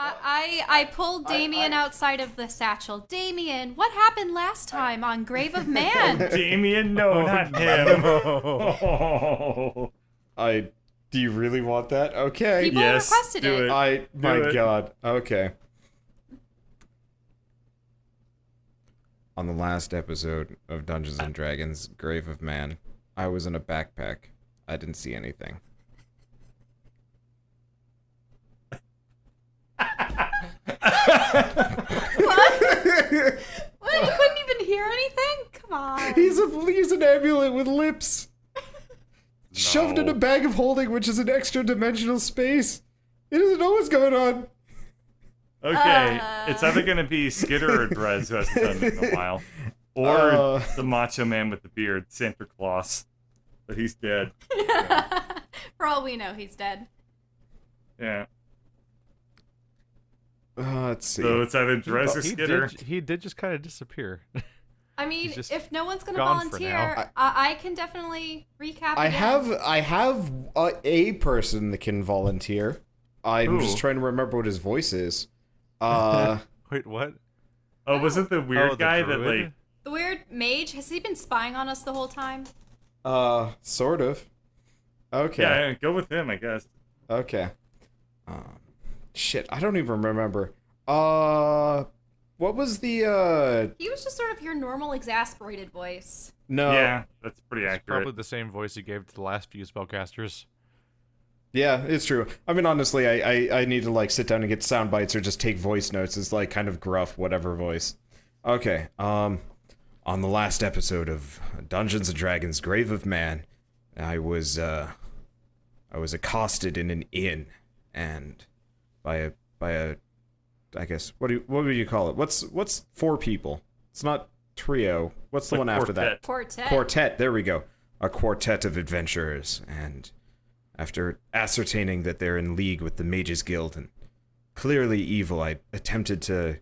I pulled Damien outside of the satchel. Damien, what happened last time on Grave of Man? Damien, no, not him. No. Do you really want that? Okay. People Yes, requested do it. it. My it. God. Okay. On the last episode of Dungeons and Dragons: Grave of Man, I was in a backpack. I didn't see anything. What? What? You couldn't even hear anything? Come on. He's an amulet with lips. Shoved in a bag of holding, which is an extra dimensional space. He doesn't know what's going on. Okay, it's either gonna be Skitter or Drez, who hasn't done it in a while, or the Macho Man with the beard, Santa Claus, but he's dead. For all we know, he's dead. Yeah. Let's see. So it's either Drez or Skitter. He did just kind of disappear. I mean, just if no one's gonna gone for volunteer, now. I can definitely recap. I again. have a person that can volunteer. I'm Who? just trying to remember what his voice is. Wait, what? Oh, was it the weird the guy that, druid? like... The weird mage. Has he been spying on us the whole time? Sort of. Okay. Yeah, go with him, I guess. Okay. Shit, I don't even remember. What was the, He was just sort of your normal exasperated voice. No. Yeah, that's pretty It's accurate. probably the same voice he gave to the last few spellcasters. Yeah, it's true. I mean, honestly, I need to, like, sit down and get sound bites or just take voice notes. It's, like, kind of gruff, whatever voice. Okay, on the last episode of Dungeons and Dragons: Grave of Man, I was accosted in an inn, and by a I guess, what would you call it? What's four people? It's not trio. What's the one after that? Quartet. Quartet, there we go. A quartet of adventurers, and after ascertaining that they're in league with the Mages Guild and clearly evil, I attempted to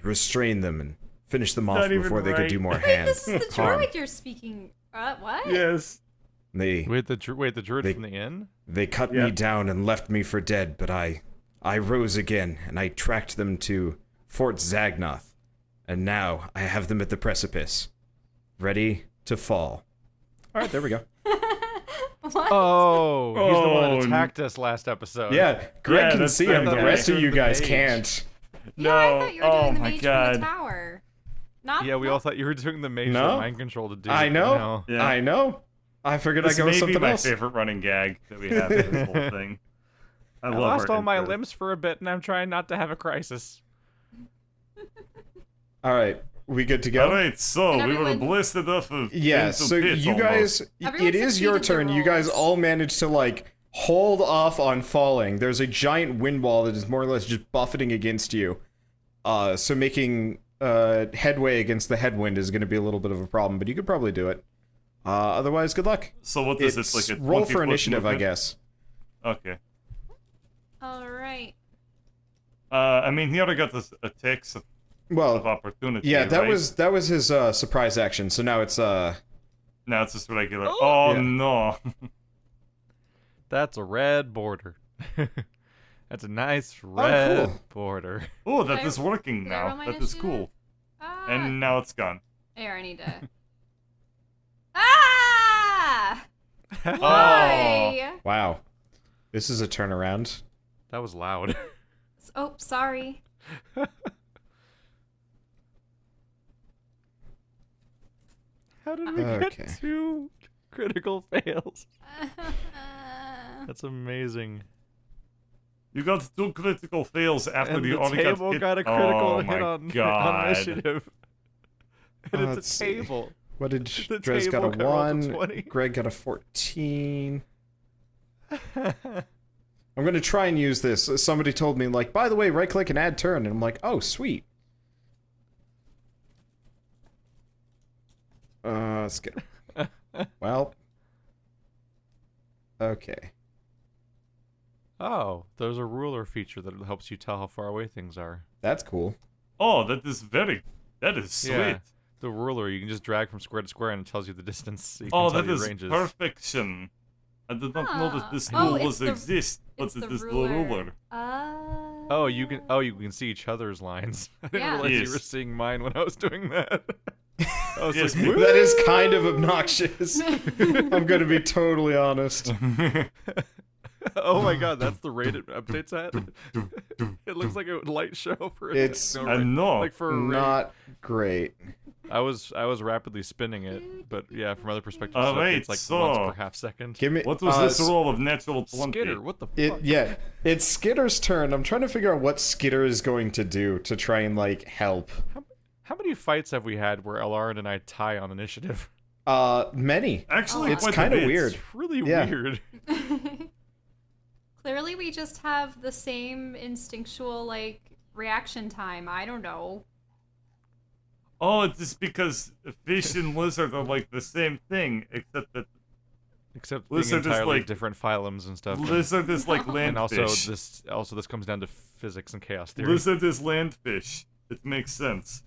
restrain them and finish them off Not even before they could right. do more Wait, hand this is the harm. druid you're speaking. What? Yes. Wait, the druid They- from the inn? They cut me down and left me for dead, but I rose again, and I tracked them to Fort Zagnoth, and now I have them at the precipice, ready to fall. Alright, there we go. What? Oh, he's the one Oh, that attacked us last episode. Yeah, Greg Yeah, can that's see the him, the guy. rest of Doing you the guys mage. can't. Yeah, I No. thought you were Oh doing the my mage god. from the tower. Not. Yeah, we all thought you were doing the mage No? that mind control to do. I know, Yeah. I know. I figured I'd This go may with be something my else. favorite running gag that we have in this whole thing. I I love lost our all my intro. limbs for a bit, and I'm trying not to have a crisis. Alright, we good to go? Alright, so And we were everyone- blasted off of Yeah, into so pits you almost. guys, Everyone it is your succeeded turn. their You guys roles. all managed to, like, hold off on falling. There's a giant wind wall that is more or less just buffeting against you. So making headway against the headwind is going to be a little bit of a problem, but you could probably do it. Otherwise, good luck. So what is It's this, like a roll 20 for foot initiative, I movement? guess. Okay. All right. I mean, he already got this attacks of Well, opportunity. yeah, that right? was his surprise action. So now it's Now it's just regular. Oh! Oh Yeah. no. That's a red border. That's a nice red cool. border. Oh, that Did I- is working did I roll now. my That is initiative? cool. Ah. And now it's gone. Here, I need to. Ah! Oh. Why? wow. This is a turnaround. That was loud. Oh, sorry. How did we Okay. get two critical fails? That's amazing. You got 2 critical fails after And the the only table hit. got a critical Oh hit my on god. initiative. And Let's it's a see. table. What did The Drez got table a got rolled a 1, 20. Greg got a 14. I'm gonna try and use this. Somebody told me, like, by the way, right click and add turn, and I'm like, oh, sweet. Let's get well. Okay. Oh, there's a ruler feature that helps you tell how far away things are. That's cool. Oh, that is sweet. Yeah. The ruler, you can just drag from square to square and it tells you the distance. So you can Oh, tell that your is ranges. perfection. I did not know that this Oh, rule it's was the- exist, but It's it the is the ruler. ruler. Oh, you can see each other's lines. I didn't Yeah. realize you Yes. were seeing mine when I was doing that. I was Yes, like, me- "Woo!" That is kind of obnoxious. I'm gonna be totally honest. Oh my god, that's the rated updates at. It looks like a light show for It's no, I know. like for a raid. Not great. I was rapidly spinning it, but yeah, from other perspectives, Alright, it's like so- once per half second. Give me. What was this roll of natural 20? Skitter, what the fuck? It's Skitter's turn. I'm trying to figure out what Skitter is going to do to try and like help. How many fights have we had where Alarin and I tie on initiative? Many. Actually, It's quite a kind of bit. weird. It's really Yeah. weird. Clearly, we just have the same instinctual, like, reaction time. I don't know. Oh, it's just because fish and lizard are like the same thing, except that Except being Lizard is entirely like- different phylums and stuff. lizard is like And also landfish. this comes down to physics and chaos theory. Lizard is landfish. It makes sense.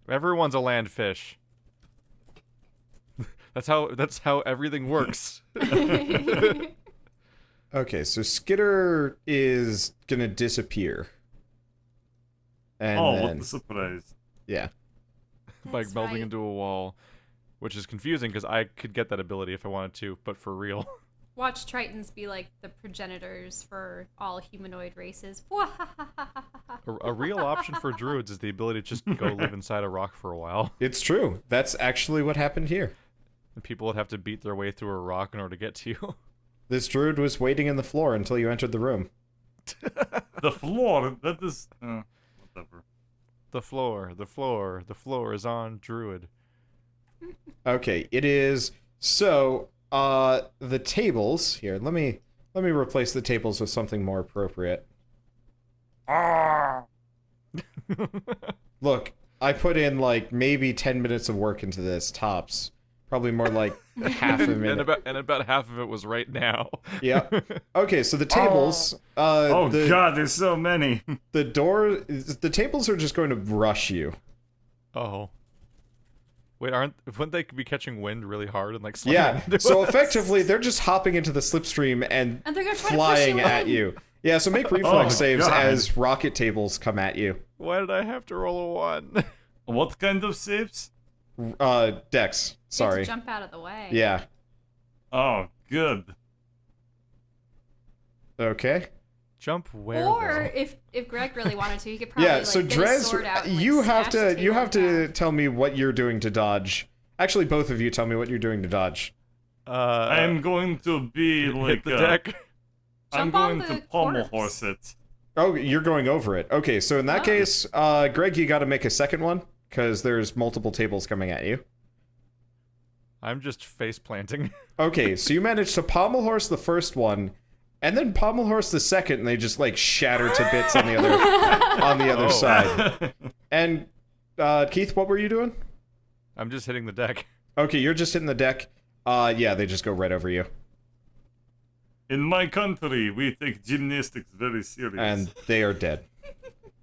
Everyone's a land fish. That's how everything works. Okay, so Skitter is gonna disappear. And Oh, then, what a surprise. yeah. By That's melding right. into a wall, which is confusing because I could get that ability if I wanted to, but for real. Watch Tritons be like the progenitors for all humanoid races. A real option for druids is the ability to just go live inside a rock for a while. It's true. That's actually what happened here. And people would have to beat their way through a rock in order to get to you. This druid was waiting in the floor until you entered the room. The floor, that is... whatever. The floor is on druid. Okay, it is. So, the tables here. Let me replace the tables with something more appropriate. Ah! Look, I put in like maybe 10 minutes of work into this, tops. Probably more like half a minute. and about half of it was right now. Yeah. Okay, so the tables. Oh the, god, there's so many. the tables are just going to rush you. Oh. Wait, wouldn't they be catching wind really hard and like slamming Yeah. into So us? effectively, they're just hopping into the slipstream and And they're gonna try to push flying you at in. you. Yeah. So make reflex Oh, saves God. as rocket tables come at you. Why did I have to roll a 1? What kind of saves? Dex. You have to Sorry. jump out of the way. Yeah. Oh, good. Okay. Jump where? Or though? if Greg really wanted to, he could probably Yeah. So like, get his sword Drez, out and, like, you have smash the to you table have in to half. tell me what you're doing to dodge. Actually, both of you tell me what you're doing to dodge. I'm going to be hit like... the deck. I'm Jump on going to the pommel corpse. horse it. Oh, you're going over it. Okay, so in that Oh. case, Greg, you got to make a second one because there's multiple tables coming at you. I'm just face planting. Okay, so you managed to pommel horse the first one, and then pommel horse the second, and they just like shatter to bits on the other Oh. side. And Keith, what were you doing? I'm just hitting the deck. Okay, you're just hitting the deck. Yeah, they just go right over you, In my country, we take gymnastics very serious. and they are dead.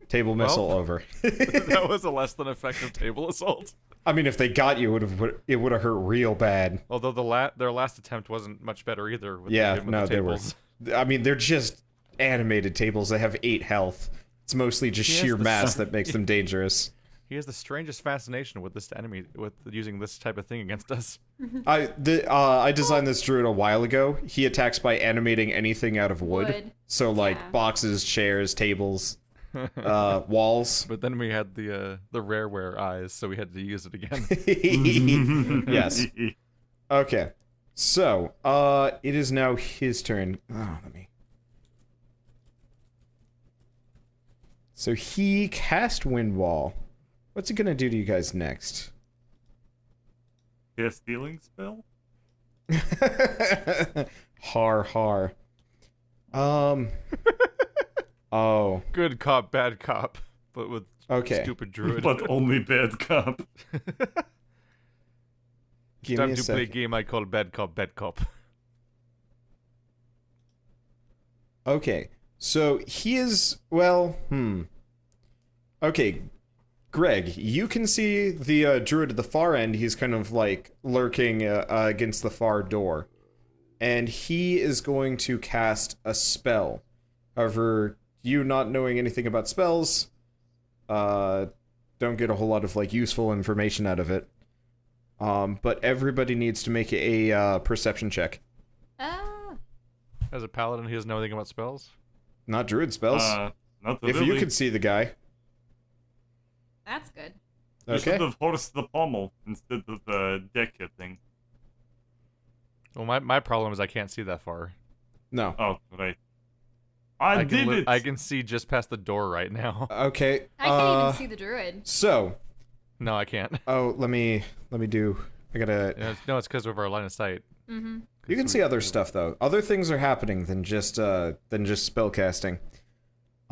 Table missile over. That was a less than effective table assault. I mean, if they got you, it would have hurt real bad. Although their last attempt wasn't much better either. With Yeah, with no, the they were. tables. I mean, they're just animated tables. They have 8 health. It's mostly just He has sheer the mass sun- that makes them dangerous. He has the strangest fascination with this enemy, with using this type of thing against us. I designed this druid a while ago. He attacks by animating anything out of wood. Wood. So like Yeah. boxes, chairs, tables, walls. But then we had the rareware eyes, so we had to use it again. Yes. Okay. So, it is now his turn. Oh, let me. So he cast Wind Wall. What's it gonna do to you guys next? Cast healing spell? Har har. Oh. Good cop, bad cop, but with Okay. stupid druid. But only bad cop. Give Time me a to play a second. game I call bad cop, bad cop. Okay. So he is Okay. Greg, you can see the druid at the far end. He's kind of like lurking against the far door. and he is going to cast a spell. However, you not knowing anything about spells, don't get a whole lot of like useful information out of it. But everybody needs to make a perception check. As a paladin, he doesn't know anything about spells. Not druid spells. Not if really. you could see the guy. That's good. You should Okay. have horsed the pommel instead of the deck thing. Well, my problem is I can't see that far. No. Oh, right. I did it! I can see just past the door right now. Okay. I can't even see the druid. So, No, I can't. let me do. I gotta. No, it's because of our line of sight. Mm-hmm. You can see other stuff though. Other things are happening than just spell casting.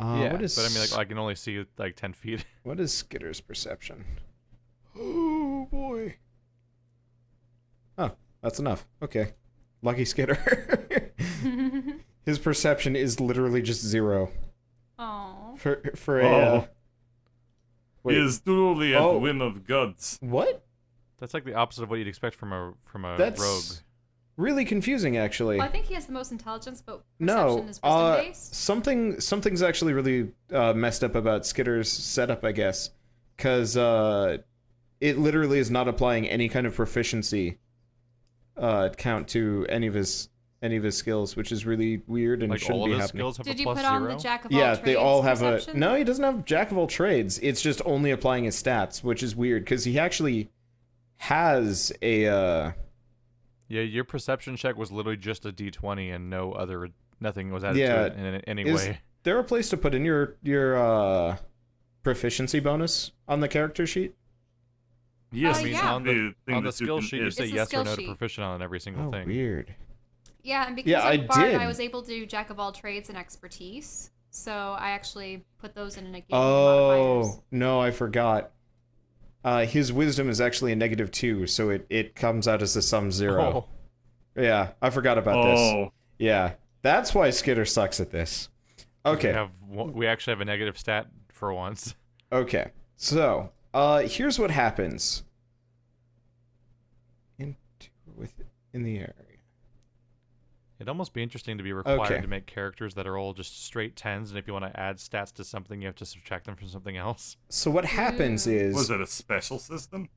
Yeah, what is, but I mean, like, I can only see like 10 feet. what is Skitter's perception? Oh boy. Oh, that's enough. Okay. Lucky Skitter. His perception is literally just 0. Oh. For a. Oh. Wait. He is truly at Oh. the whim of gods. What? That's like the opposite of what you'd expect from a That's rogue. really confusing, actually. Well, I think he has the most intelligence, but No, perception is wisdom based. something's actually really messed up about Skitter's setup, I guess, because it literally is not applying any kind of proficiency count to any of his skills, which is really weird and Like shouldn't all be of his happening. skills have Did a you plus put on 0. the jack of all Yeah, trades they all have perception? No, he doesn't have jack of all trades. It's just only applying his stats, which is weird because he actually has a. Yeah, your perception check was literally just a d20 and nothing was added Yeah, to it in any Is way. there a place to put in your proficiency bonus on the character sheet? Yes, yeah. it's on the thing On the that you skill can sheet, you add. say It's a yes or skill no to sheet. proficient on every single Oh, thing. weird. Yeah, and because Yeah, I'm I a bard, did. I was able to do jack of all trades and expertise. So I actually put those in negating Oh, modifiers. no, I forgot. His wisdom is actually a -2, so it comes out as a sum 0. Oh, Yeah, I forgot about this. Oh, Yeah, that's why Skitter sucks at this. Okay, we actually have a negative stat for once. okay. So, here's what happens. In the area. It'd almost be interesting to be required Okay. to make characters that are all just straight 10s, and if you want to add stats to something, you have to subtract them from something else. So what happens is... was it a special system?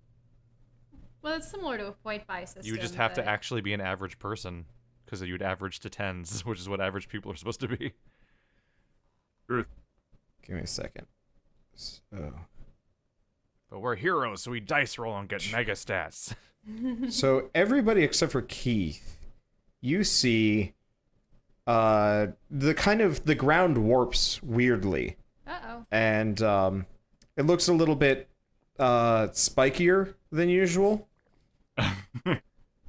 Well, it's similar to a point buy system. You would just have to but- actually be an average person, because you'd average to 10s, which is what average people are supposed to be. Truth. Give me a second. So... But we're heroes, so we dice roll and get mega stats. So everybody except for Keith, you see the ground warps weirdly. Uh-oh. And it looks a little bit spikier than usual. I'm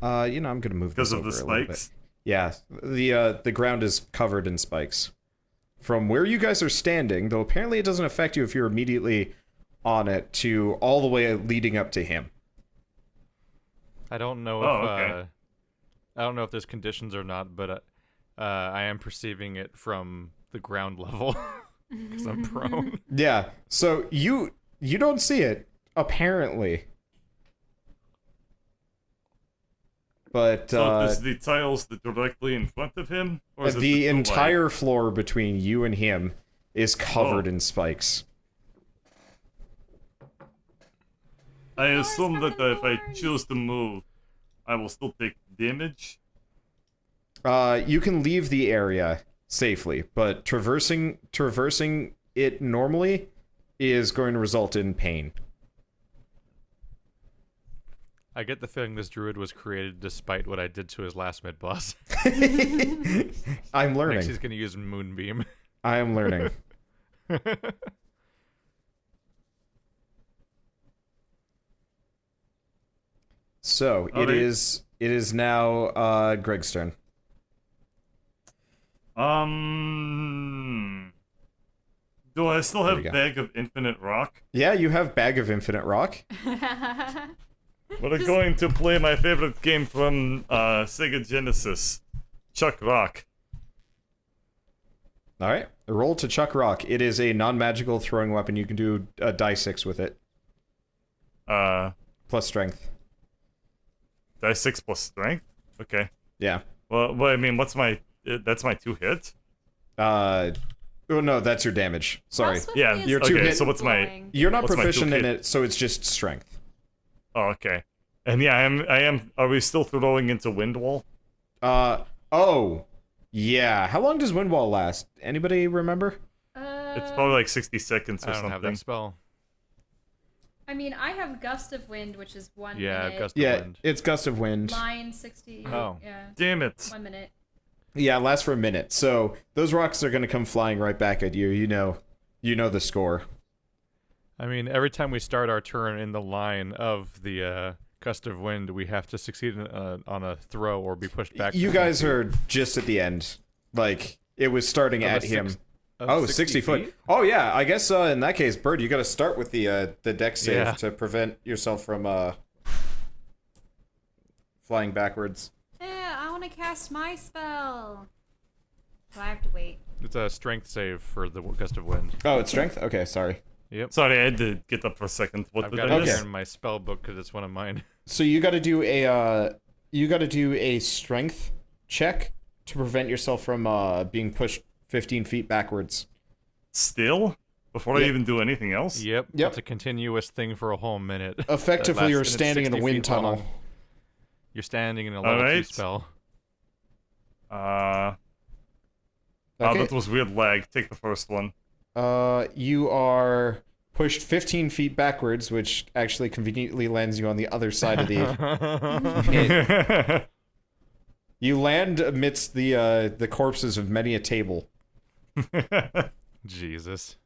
gonna move this Because of the over a little spikes? bit. Yeah, the ground is covered in spikes. From where you guys are standing, though apparently it doesn't affect you if you're immediately on it, to all the way leading up to him. I don't know I don't know if there's conditions or not, but I am perceiving it from the ground level because I'm prone. Yeah, so you don't see it, apparently. But So is the tiles directly in front of him? Or is it the two entire floor between you and him is covered Oh. in spikes. I assume that nothing if I boring. choose to move, I will still take damage. You can leave the area safely, but traversing it normally is going to result in pain. I get the feeling this druid was created despite what I did to his last mid boss. I'm Next, learning. he's gonna use Moonbeam. I am learning. So Alright. it is now Greg's turn. Do I still There have we go. Bag of Infinite Rock? Yeah, you have Bag of Infinite Rock. But I'm going to play my favorite game from Sega Genesis, Chuck Rock. All right, roll to Chuck Rock. It is a non-magical throwing weapon. You can do a die 6 with it, plus strength. Die 6 plus strength? Okay. Yeah. Well, I mean, what's my? That's my 2 hits. Oh no, that's your damage. Sorry. How swiftly Yeah, is you're the too okay. hit- So what's my? flowing? You're not What's my proficient in toolkit? it, so it's just strength. Oh, okay. And yeah, I am. Are we still throwing into wind wall? Oh. Yeah. How long does wind wall last? Anybody remember? It's probably like 60 seconds or I don't have something. that spell. I mean, I have Gust of Wind, which is 1 Yeah, minute. gust of Yeah, wind. it's gust of wind. Line 60. Oh. Yeah. Damn it! 1 minute. Yeah, it lasts for a minute. So those rocks are gonna come flying right back at you. You know the score. I mean, every time we start our turn in the line of the gust of wind, we have to succeed on a throw or be pushed back. You 15 guys feet. are just at the end. Like it was starting Of a at him. six- of Oh, 60 foot. feet? Oh yeah, I guess in that case, Bird, you got to start with the deck save Yeah. to prevent yourself from flying backwards. Yeah, I want to cast my spell. So I have to wait. It's a strength save for the gust of wind. Oh, it's strength. Okay, sorry. Yep. Sorry, I had to get up for a second. What I've did got I it miss? here in my spell book because it's one of mine. So you got to do a strength check to prevent yourself from being pushed 15 feet backwards. Still? Before I Yeah. even do anything else? Yep. Yep. It's a continuous thing for a whole minute. Effectively, That you're lasts- and it's standing in a 60 wind feet long. tunnel. You're standing in a level 2 Alright. spell. Oh, Okay. that was weird lag. Take the first one. You are pushed 15 feet backwards, which actually conveniently lands you on the other side of the. You land amidst the corpses of many a table. Jesus.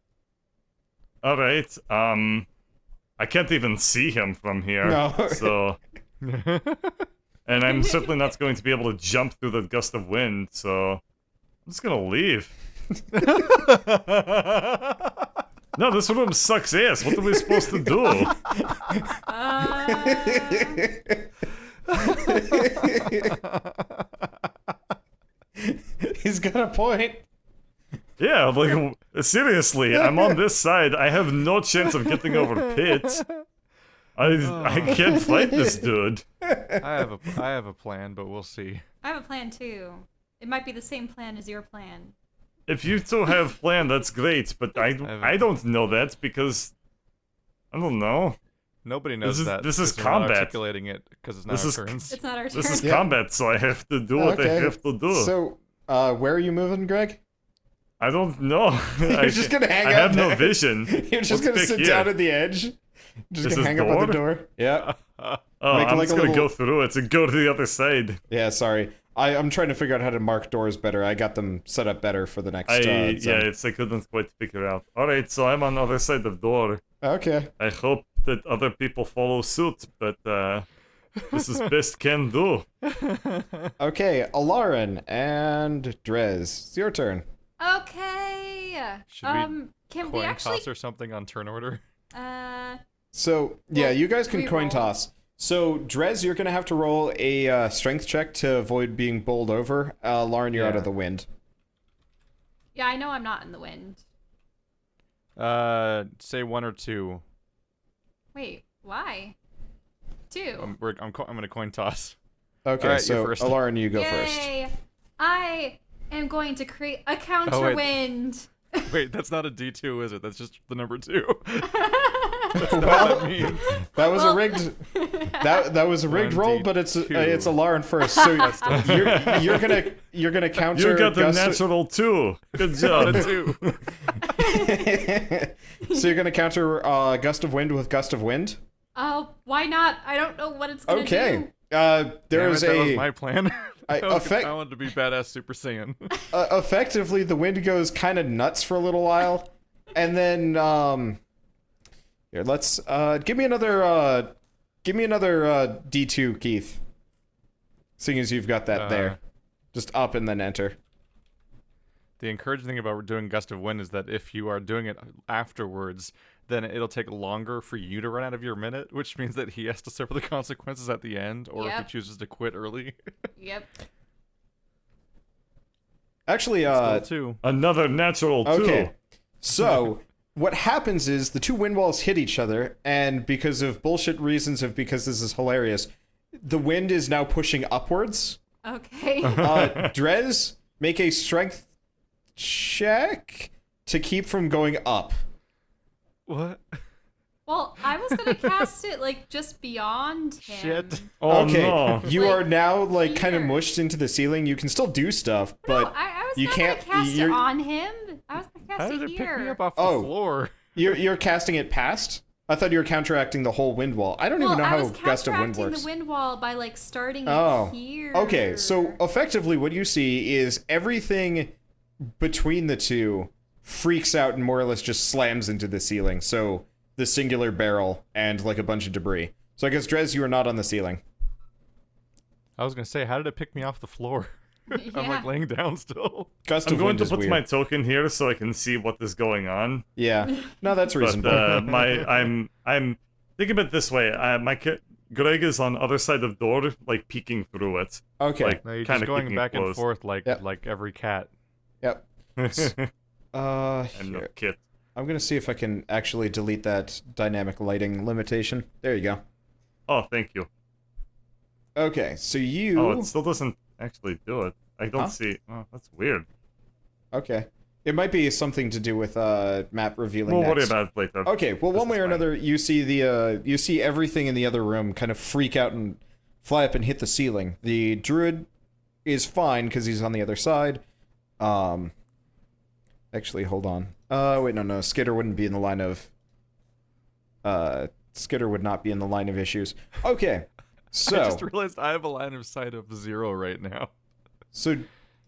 All right. I can't even see him from here. No. So, and I'm certainly not going to be able to jump through the gust of wind. So, I'm just gonna leave. No, this room sucks ass. What are we supposed to do? He's got a point. Yeah, like seriously, I'm on this side. I have no chance of getting over Pit. I can't fight this dude. I have a plan, but we'll see. I have a plan too. It might be the same plan as your plan. If you two have plan, that's great. But I don't know that because I don't know. Nobody knows is- that. this is 'cause we're not combat. articulating it because it's not This our is- turns. It's not our turn. This is Yeah. combat, so I have to do what I have to do. So, where are you moving, Greg? I don't know. You're just gonna hang I out have no there. vision. You're just Let's gonna pick sit here. down at the edge. Just This gonna is hang up at the door? door. Yeah. Oh, Make I'm like just a gonna little- go through it and go to the other side. Yeah, sorry. I'm trying to figure out how to mark doors better. I got them set up better for the next Yeah, zone. it's I couldn't quite figure out. All right, so I'm on the other side of the door. Okay. I hope that other people follow suit, but this is best can do. Okay, Alarin and Drez. It's your turn. Okay. Should we can we Coin actually? toss or something on turn order. So, yeah, Well, you guys can we coin roll. toss. So, Drez, you're going to have to roll a strength check to avoid being bowled over. Lauren, you're out Yeah. of the wind. Yeah, I know I'm not in the wind. Say 1 or 2. Wait, why? 2. I'm gonna coin toss. Okay, All right, so you're first. Lauren, you go first. Yay! I am going to create a counter wait. wind. Wait, that's not a D2, is it? That's just the number 2. That's not Well, what that means. That was a rigged. That was a rigged roll, but it's a Lauren first. So you're gonna counter. You got the gust- natural 2. Good Not job. a 2. So you're gonna counter gust of wind with gust of wind. Oh, why not? I don't know what it's gonna Okay. do. There Damn is it, that was a my plan. I- I effect- wanted to be badass Super Saiyan. effectively the wind goes kind of nuts for a little while, and then here let's give me another D2, Keith. Seeing as you've got that there, just up and then enter. The encouraging thing about doing Gust of Wind is that if you are doing it afterwards, then it'll take longer for you to run out of your minute, which means that he has to suffer the consequences at the end, or if Yep. he chooses to quit early. Yep. Actually, Still 2. Another natural 2. okay. So what happens is the two wind walls hit each other, and because of bullshit reasons because this is hilarious, the wind is now pushing upwards. Okay. Drez, make a strength check to keep from going up. What? Well, I was gonna cast it like just beyond him. Shit. Oh Okay, no. you Like, are now like kind of here. mushed into the ceiling. You can still do stuff, but No, I was you not can't. gonna cast it you're, on him. I was gonna How cast did it it here. pick me up off the Oh. floor? you're casting it past. I thought you were counteracting the whole wind wall. I don't even know I how was gust of wind counteracting works. the wind wall by like starting Oh, it here. okay. So effectively, what you see is everything between the two freaks out and more or less just slams into the ceiling. So the singular barrel and like a bunch of debris. So I guess Drez, you are not on the ceiling. I was gonna say, how did it pick me off the floor? I'm like Yeah. laying down still. Gust I'm of going wind to is put weird. my token here so I can see what is going on. Yeah, no, that's But reasonable. I'm think of it this way. Greg is on other side of door, like peeking through it. Okay. Like, No, you're kinda just going keeping it back and close. forth like Yep. like every cat. Yep. and Here. the kit. I'm gonna see if I can actually delete that dynamic lighting limitation. There you go. Oh, thank you. Okay, so you. Oh, it still doesn't actually do it. I don't Huh? see. Oh, that's weird. Okay. It might be something to do with map revealing. We'll worry next. about it later. Okay, well, This one way is or fine. another, you see everything in the other room kind of freak out and fly up and hit the ceiling. The druid is fine because he's on the other side. Actually, hold on. Wait, no, Skitter wouldn't be in the line of. Skitter would not be in the line of issues. Okay, so I just realized I have a line of sight of 0 right now. so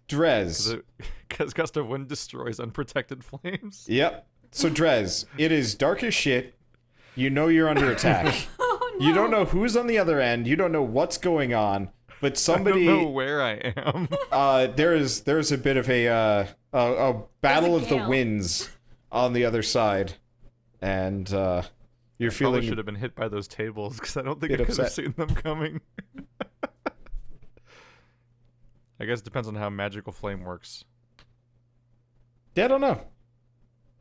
Drez. Because gust of wind destroys unprotected flames. Yep. So Drez, it is dark as shit. You know you're under attack. Oh no. You don't know who's on the other end. You don't know what's going on. But I somebody, don't know where I am. there's a bit of a battle of the gale. winds on the other side, and you're Probably feeling. should have been hit by those tables because I don't think bit I could have upset. seen them coming. I guess it depends on how magical flame works. Yeah, I don't know.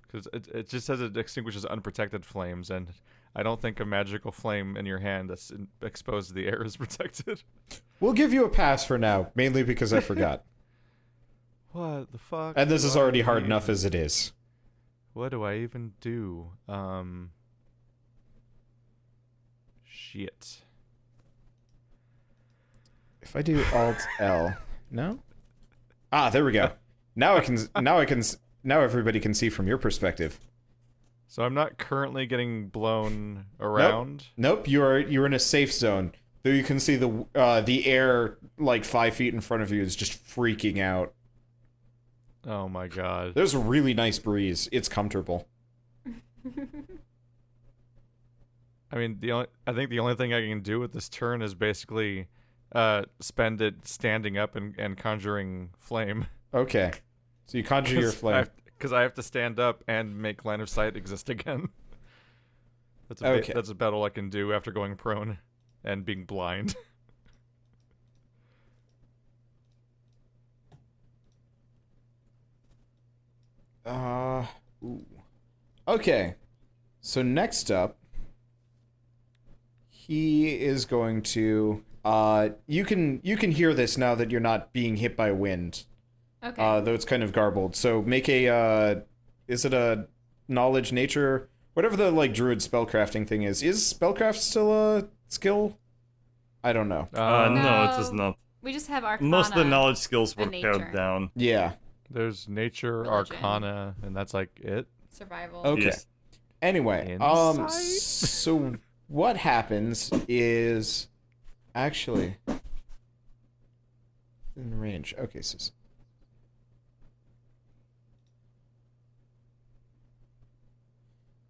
Because it just says it extinguishes unprotected flames, and I don't think a magical flame in your hand that's exposed to the air is protected. We'll give you a pass for now, mainly because I forgot. What the fuck? And this is do I already hard even- enough as it is. What do I even do? Shit. If I do Alt L, no. Ah, there we go. Now everybody can see from your perspective. So I'm not currently getting blown around. Nope, you're in a safe zone. Though you can see the air like 5 feet in front of you is just freaking out. Oh my god. There's a really nice breeze. It's comfortable. I mean, I think the only thing I can do with this turn is basically spend it standing up and conjuring flame. Okay. So you conjure your flame. Because I have to stand up and make line of sight exist again. That's Okay. that's about all I can do after going prone and being blind. Ooh. Okay. So next up, he is going to. You can hear this now that you're not being hit by wind. Okay. Though it's kind of garbled. So make a. Is it a knowledge nature? Whatever the like druid spellcrafting thing is. Is spellcraft still a skill? I don't know. No, No. it is not. We just have Arcana. Most of the knowledge skills were and pared nature. down. Yeah. There's nature, Religion. arcana, and that's like it. Survival. Okay. Yes. Anyway, Insight? so what happens is actually in range. Okay,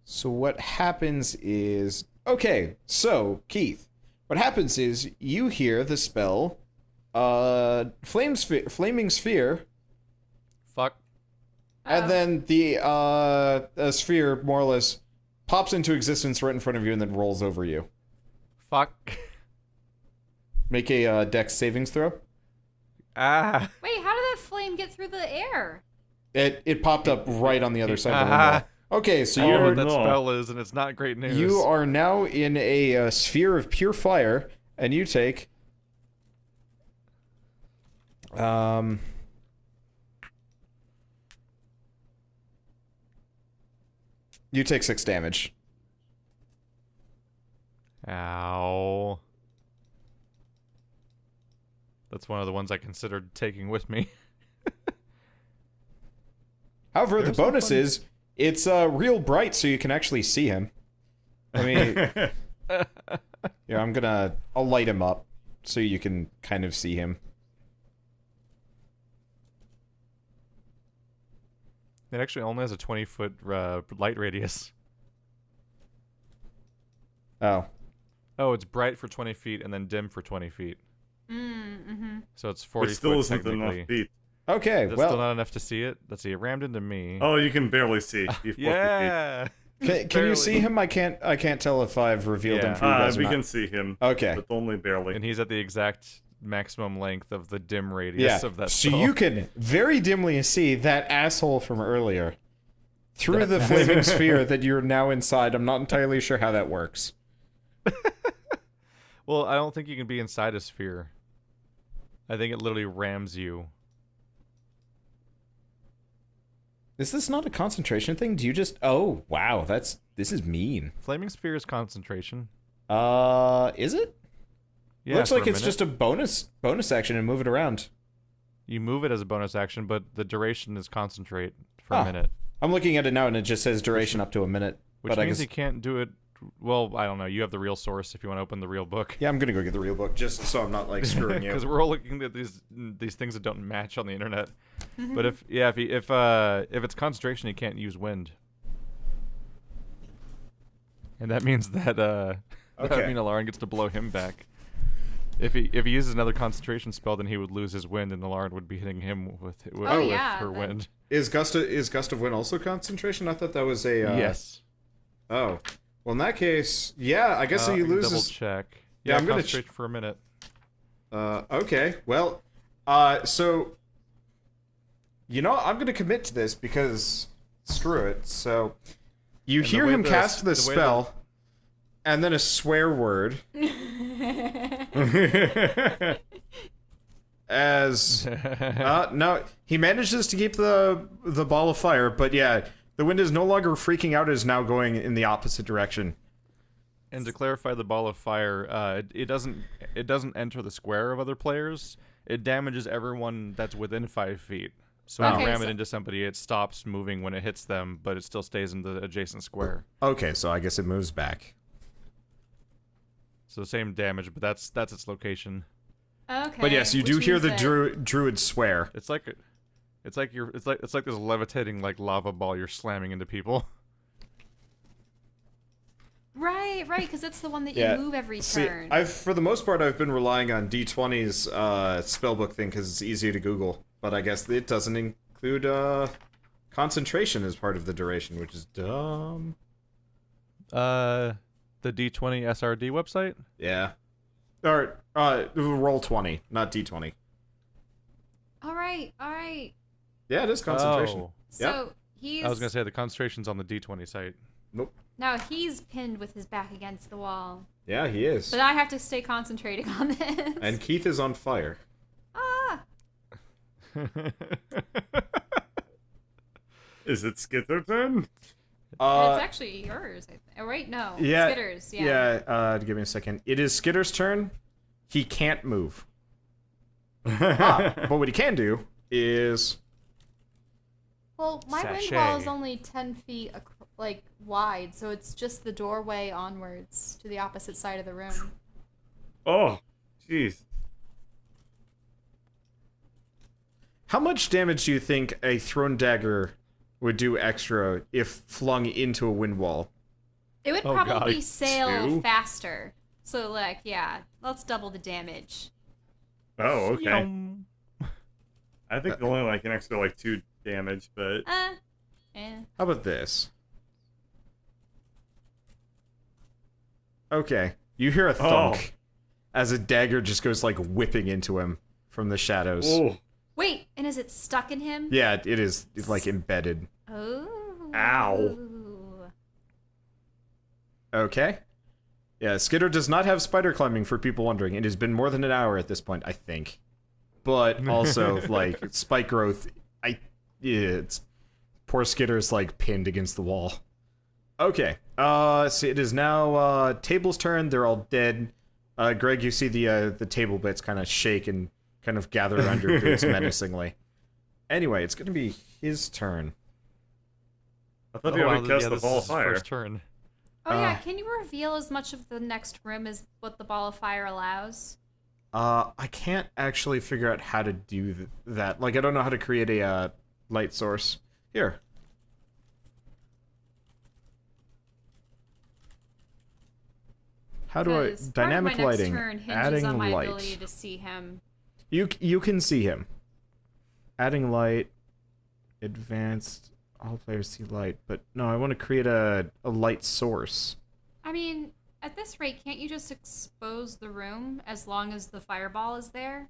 so what happens is so Keith, what happens is you hear the spell flaming sphere. Fuck. And then the sphere more or less pops into existence right in front of you and then rolls over you. Fuck. Make a dex savings throw. Ah. Wait, how did that flame get through the air? It popped up right on the other side of the Ah. window. Okay, so I know Oh, what that no. spell is, and it's not great news. you are now in a sphere of pure fire, and you take You take 6 damage. Ow. That's one of the ones I considered taking with me. However, the There's some bonus fun- is it's real bright, so you can actually see him. I mean, yeah, I'll light him up so you can kind of see him. It actually only has a 20-foot light radius. Oh. Oh, it's bright for 20 feet and then dim for 20 feet. Mm-hmm. So it's 40 Which still foot isn't technically. enough feet. Okay, That's well, still not enough to see it. Let's see, it rammed into me. Oh, you can barely see. You Yeah. can you Barely. see him? I can't tell if I've revealed him Yeah. for you guys or We not. can see him, Okay. but only barely. And he's at the exact maximum length of the dim Yeah, radius of that so spell. you can very dimly see that asshole from earlier through the flaming sphere that you're now inside. I'm not entirely sure how that works. Well, I don't think you can be inside a sphere. I think it literally rams you. Is this not a concentration thing? Do you just... Oh, wow, this is mean. Flaming sphere is concentration. Is it? Yeah, Looks for like a it's minute. just a bonus action and move it around. You move it as a bonus action, but the duration is concentrate for Huh. a minute. I'm looking at it now and it just says duration up to a minute. Which but I means guess... you can't do it... Well, I don't know. You have the real source if you want to open the real book. Yeah, I'm gonna go get the real book just so I'm not like screwing you. Because we're all looking at these things that don't match on the internet. But if it's concentration, you can't use wind. And that means that that Okay. would mean Alarin gets to blow him back. If he uses another concentration spell, then he would lose his wind, and Alarin would be hitting him with Oh, yeah, her then- wind. Is Gust of Wind also concentration? I thought that was a... Yes. Oh. Well, in that case, yeah, I guess I he can double loses... check. Yeah, Yeah, I'm gonna concentrate for a minute. Okay, well, so... You know, I'm gonna commit to this because... Screw it, so... You And the hear way him the- cast the the way spell, and then a swear word as... no, he manages to keep the ball of fire, but yeah, the wind is no longer freaking out, it is now going in the opposite direction. And to clarify, the ball of fire, it doesn't enter the square of other players. It damages everyone that's within 5 feet. So when Okay, you ram so- it into somebody, it stops moving when it hits them, but it still stays in the adjacent square. Okay, so I guess it moves back. So same damage, but that's its location. Okay. But yes, you which do hear means the that- druid swear. It's like this levitating like lava ball you're slamming into people. Right, because it's the one that Yeah. you move every See, turn. for the most part, I've been relying on D20's spellbook thing because it's easier to Google. But I guess it doesn't include concentration as part of the duration, which is dumb. The D20 SRD website? Yeah. Or roll 20, not D20. All right. Yeah, it is concentration. Oh. So he's I was gonna say the concentration's on the D20 site. Nope. now he's pinned with his back against the wall, Yeah, he is. but I have to stay concentrating on this. And Keith is on fire. ah, Is it Skitter's turn? it's Uh, actually yours. Oh, wait, no, yeah, Skitter's. Yeah. give me a second. It is Skitter's turn. He can't move. But what he can do is... Well, my wind Sachet. wall is only 10 feet wide, so it's just the doorway onwards to the opposite side of the room. Oh, jeez. How much damage do you think a thrown dagger would do extra if flung into a wind wall? It would Oh, God. probably Like sail 2? faster. So, yeah, let's double the damage. Oh, okay. Yum. I think only like an extra 2 damage, but Eh. How about this? Okay, you hear a thunk as a dagger just goes whipping into him from the shadows. oh, Wait, and is it stuck in him? Yeah, it is. It's embedded. Oh. Ow. Okay. Yeah, Skitter does not have spider climbing for people wondering. It has been more than an hour at this point, I think. but also like spike growth. It's poor Skitter's like pinned against the wall. Okay, so it is now table's turn. They're all dead. Greg, you see the table bits kind of shake and kind of gather around your boots menacingly. Anyway, it's gonna be his turn. I thought you already cast the ball of fire. First turn. Oh yeah, can you reveal as much of the next room as what the ball of fire allows? I can't actually figure out how to do that. Like, I don't know how to create a light source. Here. How do I... 'Cause Dynamic part of my lighting. Next turn hinges Adding on my light. ability to see him. You can see him. Adding light. Advanced. All players see light. But no, I want to create a light source. I mean, at this rate, can't you just expose the room as long as the fireball is there?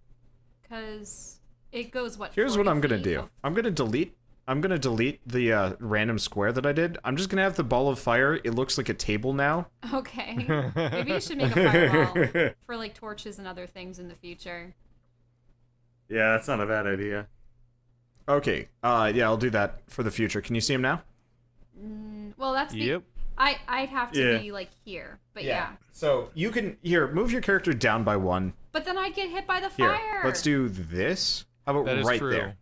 Because it goes, what, Here's what 40 I'm going to feet do. of- I'm going to delete the random square that I did. I'm just going to have the ball of fire. It looks like a table now. Okay. Maybe you should make a fireball for, like, torches and other things in the future. Yeah, that's not a bad idea. Okay. Yeah, I'll do that for the future. Can you see him now? Well, that's... Yep. I'd have to Yeah. be, like, here. But yeah. So you can... Here, move your character down by 1. But then I'd get hit by the Here, fire. let's do this. How about That is right true. there?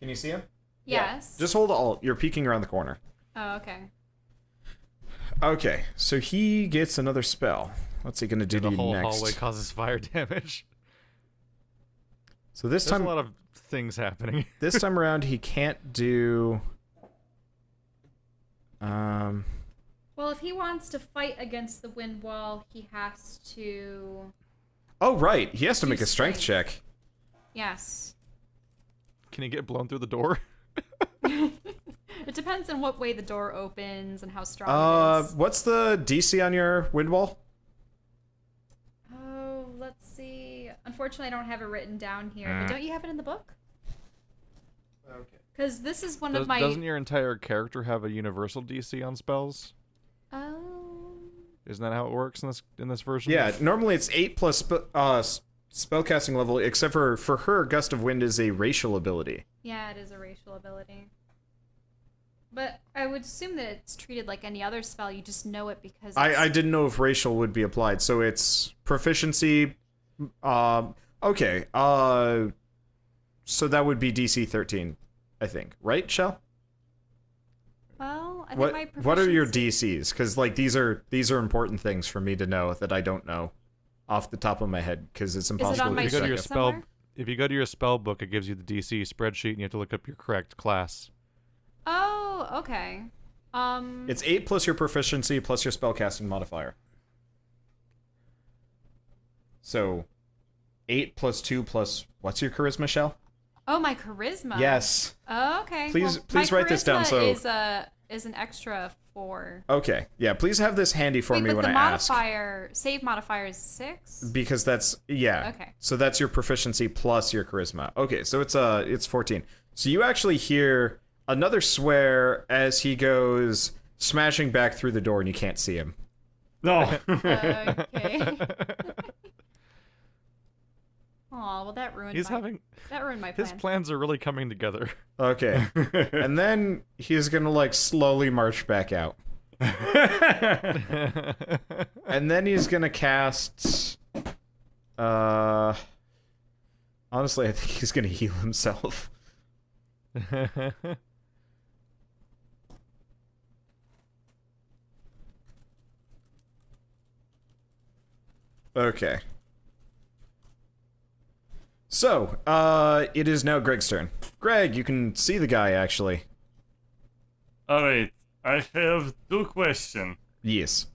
Can you see him? Yes. Just hold Alt. You're peeking around the corner. Oh, okay. Okay, so he gets another spell. What's he gonna do to The you whole next? hallway causes fire damage. So this There's time, a lot of things happening. this time around, he can't do. Well, if he wants to fight against the wind wall, he has to... Oh right, he has to Do make a strength strength. check. Yes. Can he get blown through the door? It depends on what way the door opens and how strong it is. What's the DC on your wind wall? Oh, let's see. Unfortunately, I don't have it written down here. But don't you have it in the book? Okay. Because this is one of my... Doesn't your entire character have a universal DC on spells? Oh... Isn't that how it works in this version? Yeah, normally it's 8 plus spellcasting level, except for her, Gust of Wind is a racial ability. Yeah, it is a racial ability. But I would assume that it's treated like any other spell. You just know it because it's... I didn't know if racial would be applied, so it's proficiency. Okay. So that would be DC 13, I think, right, Shell? Well, I think my proficiency... What are your DCs? Because like these are important things for me to know that I don't know off the top of my head because it's impossible on my to If you go to check your it. spell, somewhere? if you go to your spell book, it gives you the DC spreadsheet, and you have to look up your correct class. Oh, okay. It's 8 plus your proficiency plus your spellcasting modifier. So, 8 plus 2 plus what's your charisma, Shell? Oh, my charisma. Yes. Oh, okay. Please- Well, please my write this down, charisma is an extra 4. Okay. Yeah. Please have this handy for Wait, me but when the I ask. save modifier is 6? Because that's Okay. So that's your proficiency plus your charisma. Okay, so it's 14. So you actually hear another swear as he goes smashing back through the door and you can't see him. No. Okay. Aw, well that ruined my His plan. plans are really coming together. Okay. And then he's going to like slowly march back out. And then he's going to cast honestly, I think he's going to heal himself. Okay. So, it is now Greg's turn. Greg, you can see the guy, actually. Alright, I have 2 questions. Yes.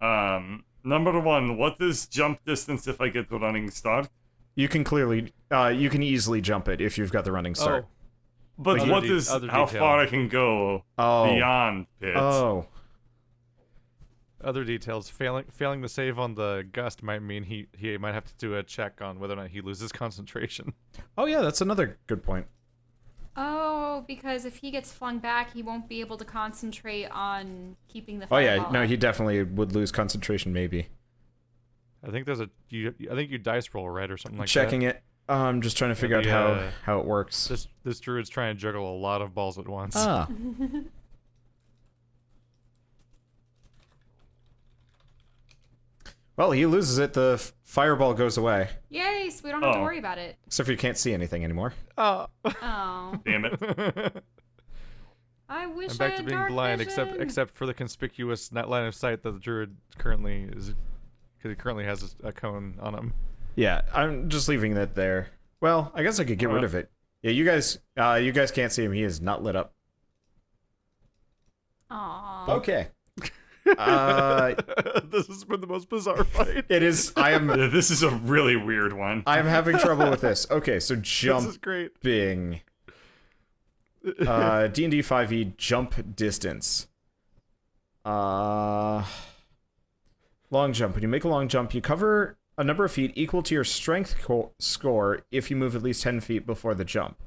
Number 1, what is jump distance if I get the running start? You can clearly, you can easily jump it if you've got the running start. But Other what de- is other how detail. far I can go beyond pits? Oh. Other details: failing the save on the gust might mean he might have to do a check on whether or not he loses concentration. Oh, yeah, that's another good point. Oh, because if he gets flung back, he won't be able to concentrate on keeping the Oh, yeah, fireball no, up. he definitely would lose concentration, maybe. I think there's I think you dice roll, right, or something like Checking that. it. I'm just trying to figure the, out how it works. This druid's trying to juggle a lot of balls at once. Ah. Well, he loses it. The fireball goes away. Yay, so we don't have to Oh. worry about it. Except for you can't see anything anymore. Oh. Oh. Damn it. I wish I'm back I to had being dark blind, vision. except for the conspicuous net line of sight that the druid currently is, because he currently has a cone on him. Yeah, I'm just leaving that there. Well, I guess I could get rid of it. Yeah, you guys can't see him. He is not lit up. Aww. Okay. This has been the most bizarre fight. It is. Yeah, this is a really weird one. I am having trouble with this. Okay, so This is jumping. great. D&D 5e jump distance. Long jump. When you make a long jump, you cover a number of feet equal to your strength score if you move at least 10 feet before the jump.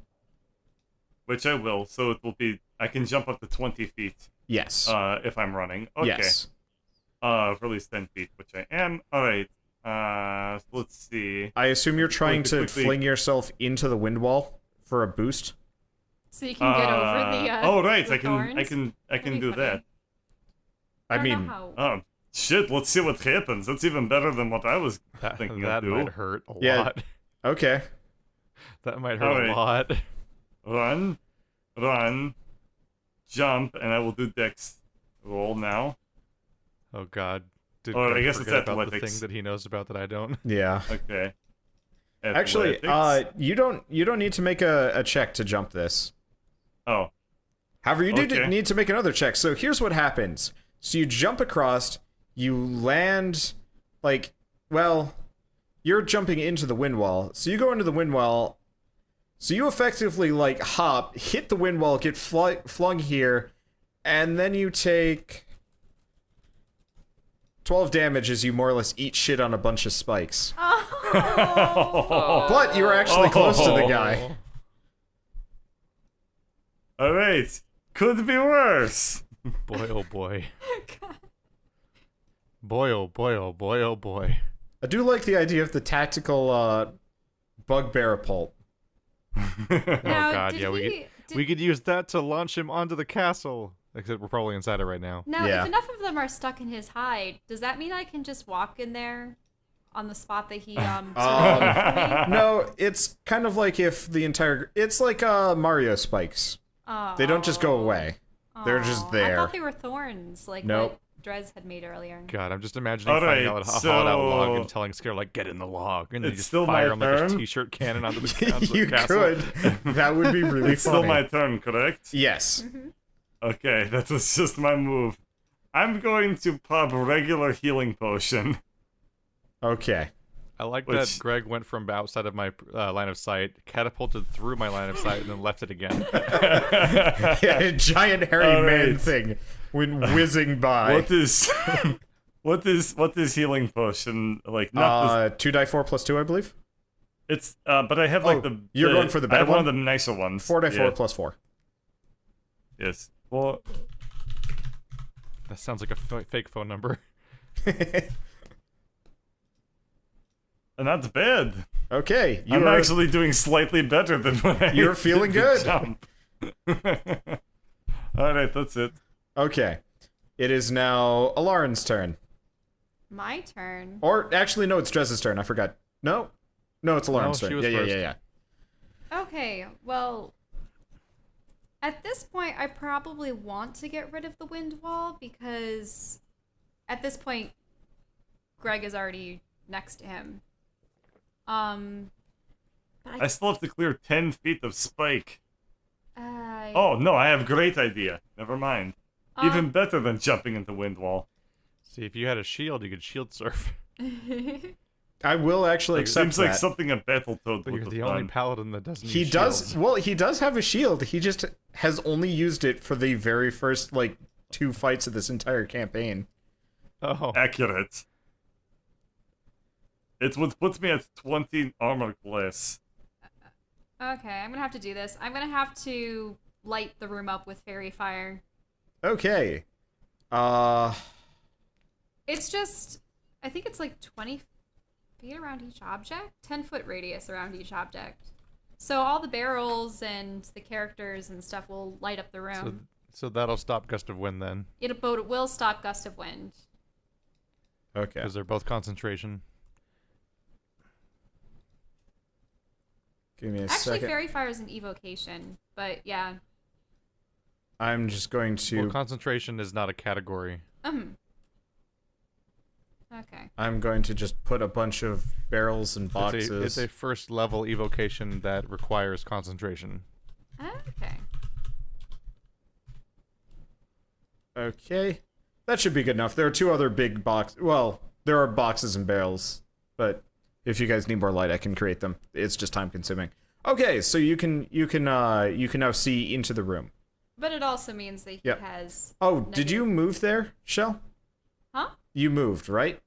Which I will, so it will be... I can jump up to 20 feet Yes. if I'm running. Okay. Yes. For at least 10 feet, which I am. Alright. So let's see. I assume you're trying to quickly- fling yourself into the wind wall for a boost. So you can get over the oh right, the I can thorns? I That'd can be do funny. that. I don't know mean, how- Oh shit, let's see what happens. That's even better than what I was That thinking that of do. might hurt a Yeah. lot. okay. That might hurt Alright. a lot. Run, jump, and I will do dex roll now. Oh god. Did Or I Greg guess it's forget about the athletics. thing that he knows about that I don't? Yeah. Okay. Actually, Athletics. you don't need to make a check to jump this. Oh. However, you do Okay. need to make another check. So here's what happens. So you jump across, you land, like, well, you're jumping into the wind wall. So you go into the wind wall. So you effectively, like, hop, hit the wind wall, get flung here, and then you take 12 damage as you more or less eat shit on a bunch of spikes. Oh. But you were actually close to the Oh. guy. Alright. Could be worse. Boy, oh boy. Boy, oh boy, oh boy, oh boy. I do like the idea of the tactical bugbear pulp. Now, Oh god, did yeah, we could use that to launch him onto the castle. Except we're probably inside it right now. Now, Yeah. if enough of them are stuck in his hide, does that mean I can just walk in there on the spot that he No, it's kind of like if the entire... It's like Mario spikes. They don't just go away. They're just I there. thought they were thorns, like Nope. what Drez had made earlier. God, I'm just imagining Alright, finding out a hauled out log and so- telling Scare like, get in the log, and then you It's just still fire my him like a turn? t-shirt cannon onto the You castle. could. That would be really It's funny. still my turn, correct? Yes. Okay, that was just my move. I'm going to pop regular healing potion. Okay. I like Which- that Greg went from outside of my line of sight, catapulted through my line of sight, and then left it again. Yeah, a giant hairy All man right. thing went whizzing by. What is what is healing potion like? Not this, 2d4 plus 2, I believe. it's but I have like Oh, the you're going for the I bad have one one? of the nicer ones. 4d4 Yeah. plus 4. Yes. Well, That sounds like a fake phone number. not bad. Okay, I'm actually doing slightly better than when I You're did feeling the good. Jump. All right, that's it. Okay. It is now Alarin's turn. My turn. Or, actually, no, it's Drez's turn. I forgot. No? No, it's Alarin's No, she turn. was Yeah, first. yeah. Okay, well, at this point, I probably want to get rid of the wind wall because at this point, Greg is already next to him. But I still have to clear 10 feet of spike. I Oh no, I have a great idea. Never mind. Even Um, better than jumping into wind wall. See, if you had a shield, you could shield surf. I will actually It accept seems that. like something a Battletoad But would you're have the only done. paladin that doesn't He use does. shields. Well, he does have a shield. He just has only used it for the very first, like, 2 fights of this entire campaign. Oh. Accurate. It would put me at 20 armor class. Okay, I'm gonna have to do this. I'm gonna have to light the room up with fairy fire. Okay. It's just, I think it's like 20 feet around each object? 10-foot radius around each object. So all the barrels and the characters and stuff will light up the room. So that'll stop gust of wind then. It will stop gust of wind. Okay. Because they're both concentration. Give me a Actually, second. Fairy Fire is an evocation, but yeah. I'm just going to. Well, concentration is not a category. Okay. I'm going to just put a bunch of barrels and boxes. It's a first level evocation that requires concentration. Okay. Okay. That should be good enough. There are 2 other big well, there are boxes and barrels, but if you guys need more light, I can create them. It's just time consuming. Okay, so you can now see into the room. But it also means that he has... Oh, did you move there, Shell? Huh? You moved, right?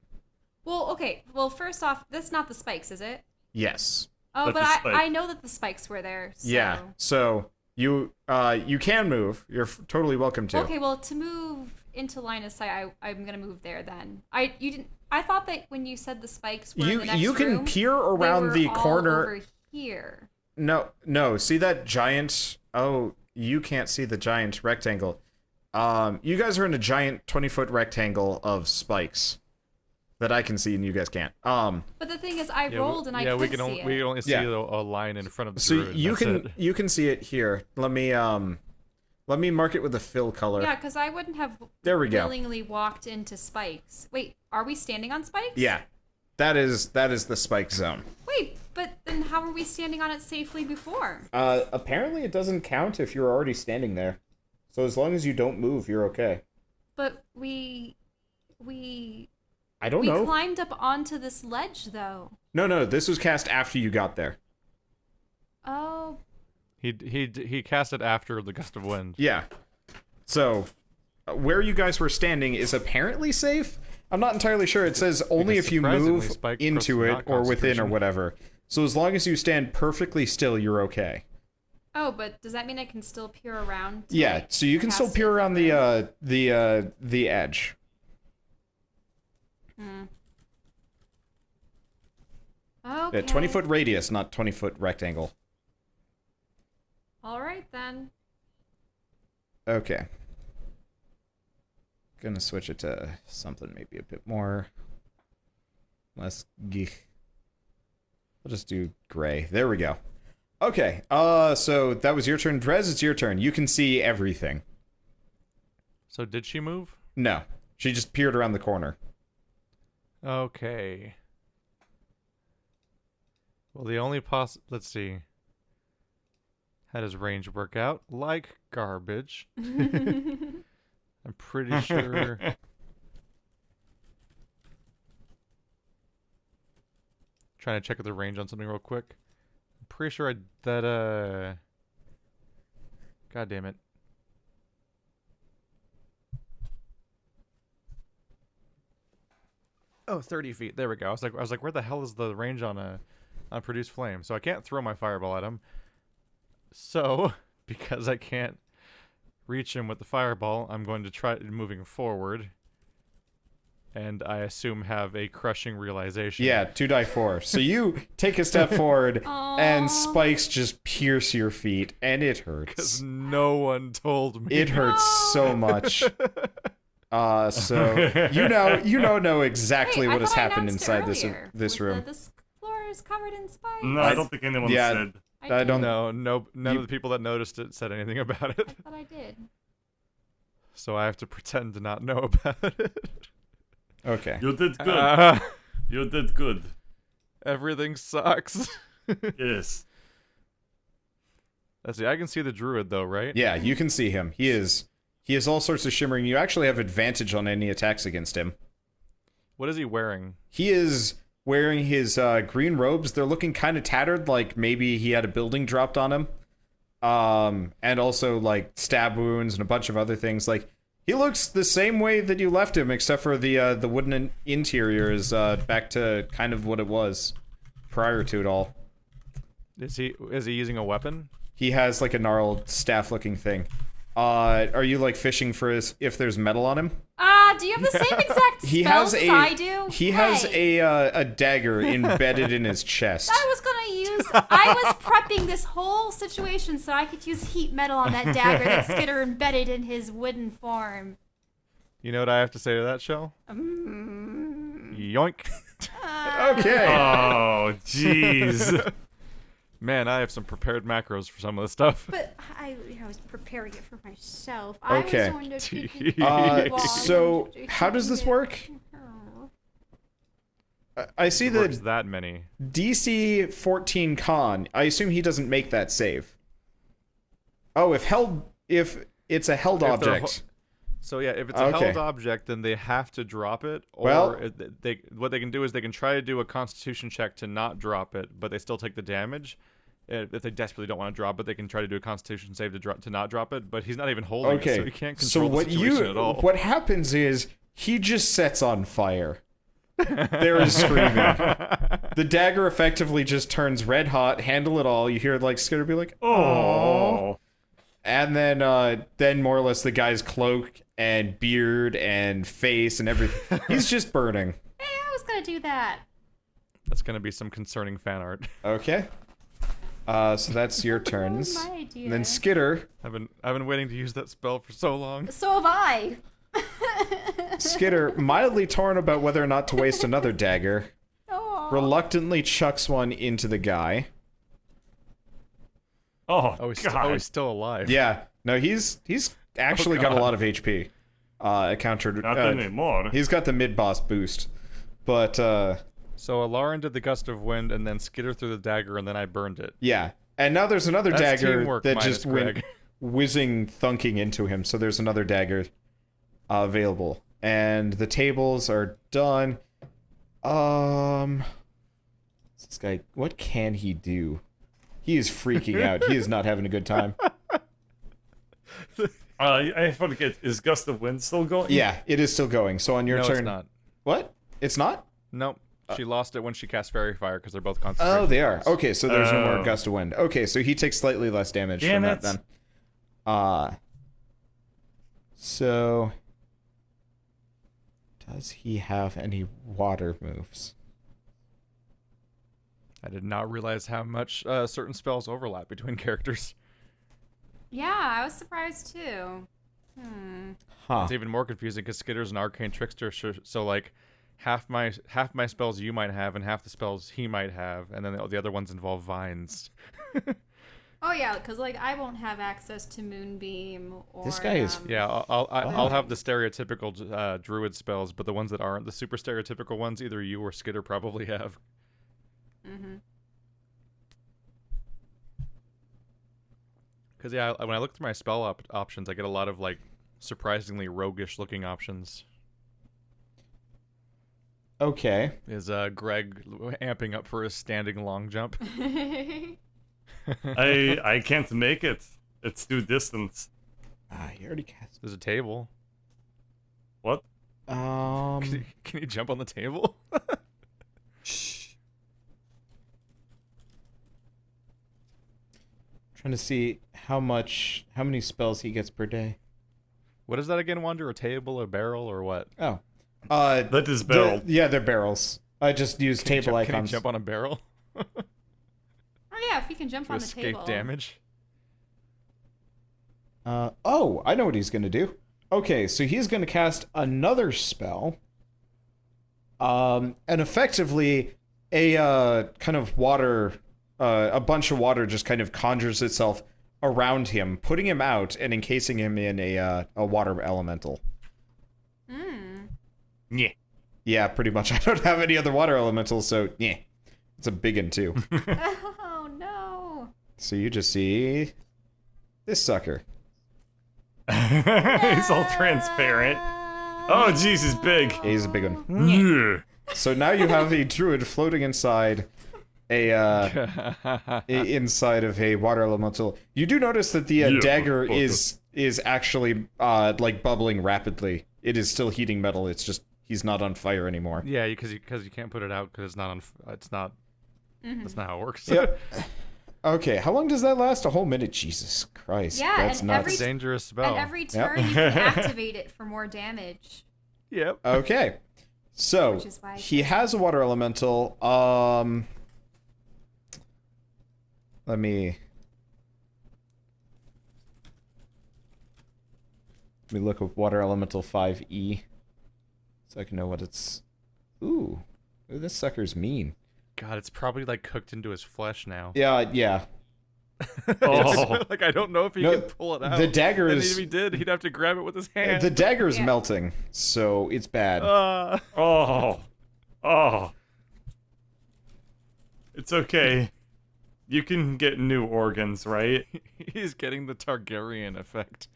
Well, okay. Well, first off, that's not the spikes, is it? Yes. Oh, That's but the spike. I know that the spikes were there. So. Yeah. So you can move. You're totally welcome to. Okay, well, to move into line of sight, I'm gonna move there then. I thought that when you said the spikes were in the next you can room, peer they around were the all corner. over here. No. See that giant? Oh, you can't see the giant rectangle. You guys are in a giant 20-foot rectangle of spikes that I can see and you guys can't. But the thing is, I rolled and I couldn't see it. we only see Yeah. a line in front of the So druid. you can see it here. Let me mark it with a fill color. Yeah, because I wouldn't have There we go. willingly walked into spikes. Wait, are we standing on spikes? Yeah. That is the spike zone. Wait, but then how were we standing on it safely before? Apparently it doesn't count if you're already standing there. So as long as you don't move, you're okay. But we I don't know. climbed up onto this ledge though. No, this was cast after you got there. Oh, He cast it after the gust of wind. Yeah. So, where you guys were standing is apparently safe. I'm not entirely sure. It says only Because if you surprisingly, move spike into crooks are it not or within or concentration. whatever. So as long as you stand perfectly still, you're okay. oh, but does that mean I can still peer around? to, Yeah, like, so you can still cast peer it around over? the edge. Okay. 20-foot radius, not 20-foot rectangle. All right then. Okay. Gonna switch it to something maybe a bit more less geek. We'll just do gray. There we go. Okay. So that was your turn, Drez. It's your turn. You can see everything. So did she move? No, she just peered around the corner. Okay. Well, the only let's see. How does range work out? Like garbage. I'm pretty sure. Trying to check the range on something real quick. I'm pretty sure God damn it. Oh, 30 feet. There we go. I was like, where the hell is the range on produce flame? So I can't throw my fireball at him. So, because I can't reach him with the fireball, I'm going to try moving forward. And I assume have a crushing realization. Yeah, 2 die 4. So you take a step forward, and spikes just pierce your feet, and it hurts. Because no one told me. It hurts so much. So you know exactly Wait, what I has thought I happened announced inside it this earlier. this With room. this floor is covered in spikes. No, I don't think anyone Yeah. said. I don't. did. None of the people that noticed it said anything about it. I thought I did. So I have to pretend to not know about it. Okay. You did good. You did good. Everything sucks. Yes. Let's see. I can see the druid though, right? Yeah, you can see him. He is all sorts of shimmering. You actually have advantage on any attacks against him. What is he wearing? He is wearing his green robes. They're looking kind of tattered, like maybe he had a building dropped on him. And also like stab wounds and a bunch of other things. Like he looks the same way that you left him, except for the wooden interior is back to kind of what it was prior to it all. Is he using a weapon? He has like a gnarled staff-looking thing. Are you like fishing for if there's metal on him? God, do you have the same exact spells He has as I do? He has a dagger embedded in his chest. I was prepping this whole situation so I could use heat metal on that dagger that Skitter embedded in his wooden form. You know what I have to say to that, Shell? Yoink. Okay. Oh, jeez. Man, I have some prepared macros for some of the stuff. But I was preparing it for myself. Okay. I was going to keep it So how does this work? I see Works the that many. DC 14 con. I assume he doesn't make that save. Oh, if it's a held If they're object. So yeah, if it's a Okay. held object, then they have to drop it. Or Well- what they can do is they can try to do a Constitution check to not drop it, but they still take the damage. If they desperately don't want to drop it, they can try to do a Constitution save to not drop it. But he's not even holding it, so he can't control the situation at all. what happens is he just sets on fire. There is screaming. The dagger effectively just turns red hot. Handle it all. You hear like Skitter be like, Oh. and then more or less the guy's cloak and beard and face and everything. He's just burning. Hey, I was going to do that. That's gonna be some concerning fan art. Okay. So that's your turns. My idea. And then Skitter. I've been waiting to use that spell for so long. So have I. Skitter, mildly torn about whether or not to waste another dagger, Oh. reluctantly chucks one into the guy. Oh, Oh, he's God. still alive. Yeah, no, he's actually got a lot of HP. Countered. Not anymore. He's got the mid-boss boost, but So Alarin did the gust of wind, and then Skitter threw the dagger, and then I burned it. yeah. And now there's another That's dagger teamwork, that minus just went Greg. whizzing, thunking into him. So there's another dagger available, and the tables are done. This guy, what can he do? He is freaking out. He is not having a good time. I forget. Is Gust of Wind still going? Yeah, it is still going. So on your No, turn, it's not. what? It's not? Nope. She lost it when she cast Fairy Fire because they're both Oh, concentration. they are. spells. Okay, so there's no more Oh. gust of wind. Okay, so he takes slightly less damage Damn from it. that then. So does he have any water moves? I did not realize how much certain spells overlap between characters. Yeah, I was surprised too. Huh. It's even more confusing because Skitter's an arcane trickster, so like half my spells you might have and half the spells he might have, and then the other ones involve vines. Oh yeah, because like I won't have access to Moonbeam or. This guy is- Yeah, I'll have the stereotypical druid spells, but the ones that aren't the super stereotypical ones, either you or Skitter probably have. Mm-hmm. Because yeah, when I look through my spell options, I get a lot of like surprisingly roguish looking options. Okay. Is Greg amping up for his standing long jump? I can't make it. It's too distance. He already cast. There's a table. What? Can you jump on the table? Shh. Trying to see how many spells he gets per day. What is that again, Wander? A table, a barrel, or what? Oh. That is barrel. Yeah, they're barrels. I just use table Can you icons. jump on a barrel Oh yeah, if you can jump to on the escape table. damage? Oh, I know what he's gonna do. Okay, so he's gonna cast another spell. And effectively, a kind of water, a bunch of water just kind of conjures itself around him, putting him out and encasing him in a water elemental. Yeah. Yeah, pretty much. I don't have any other water elementals, so yeah, it's a big one too. Oh no. So you just see this sucker. He's all transparent. Oh, jeez, he's big. Yeah, he's a big one. Yeah. So now you have a druid floating inside inside of a water elemental. You do notice that the Yeah, dagger but- is actually like bubbling rapidly. It is still heating metal. It's just he's not on fire anymore. Yeah, because you can't put it out because it's not on. It's not. That's not how it works. Yep. Okay, how long does that last? A whole minute? Jesus Christ. Yeah, that's and nuts. every- Dangerous spell. And every turn you can activate it for more damage. Yep. Okay. So Which is why I he can't- has a water elemental. Let me look up water elemental 5e so I can know what it's. Ooh, this sucker's mean. God, it's probably like cooked into his flesh now. Yeah. Oh, Like I don't know if he No, can pull it out. the dagger And is- if he did, he'd have to grab it with his hand. The dagger's Yeah. melting, so it's bad. oh. It's okay. You can get new organs, right? He's getting the Targaryen effect.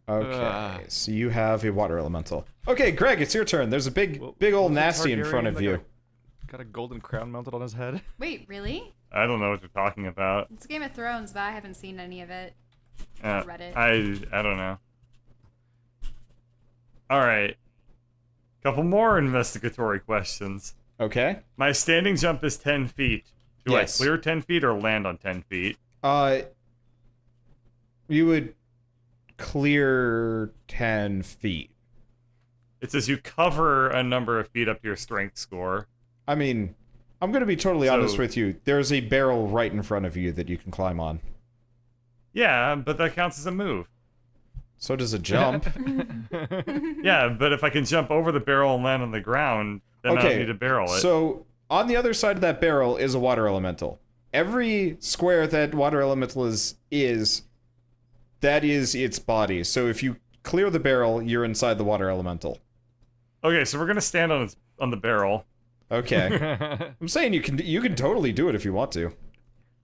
Okay, so you have a water elemental. Okay, Greg, it's your turn. There's a big old Wasn't nasty in Targaryen front of that you. Got a golden crown mounted on his head. Wait, really? I don't know what you're talking about. It's Game of Thrones, but I haven't seen any of it. Read it. I don't know. All right. Couple more investigatory questions. Okay. My standing jump is 10 feet. Do Yes. I clear 10 feet or land on 10 feet? You would clear 10 feet. It says you cover a number of feet up to your strength score. I mean, I'm going to be totally honest So- with you. There's a barrel right in front of you that you can climb on. Yeah, but that counts as a move. So does a jump. Yeah, but if I can jump over the barrel and land on the ground, then I don't need to barrel it. So on the other side of that barrel is a water elemental. Every square that water elemental is that is its body. So if you clear the barrel, you're inside the water elemental. Okay, so we're gonna stand on the barrel. Okay. I'm saying you can totally do it if you want to.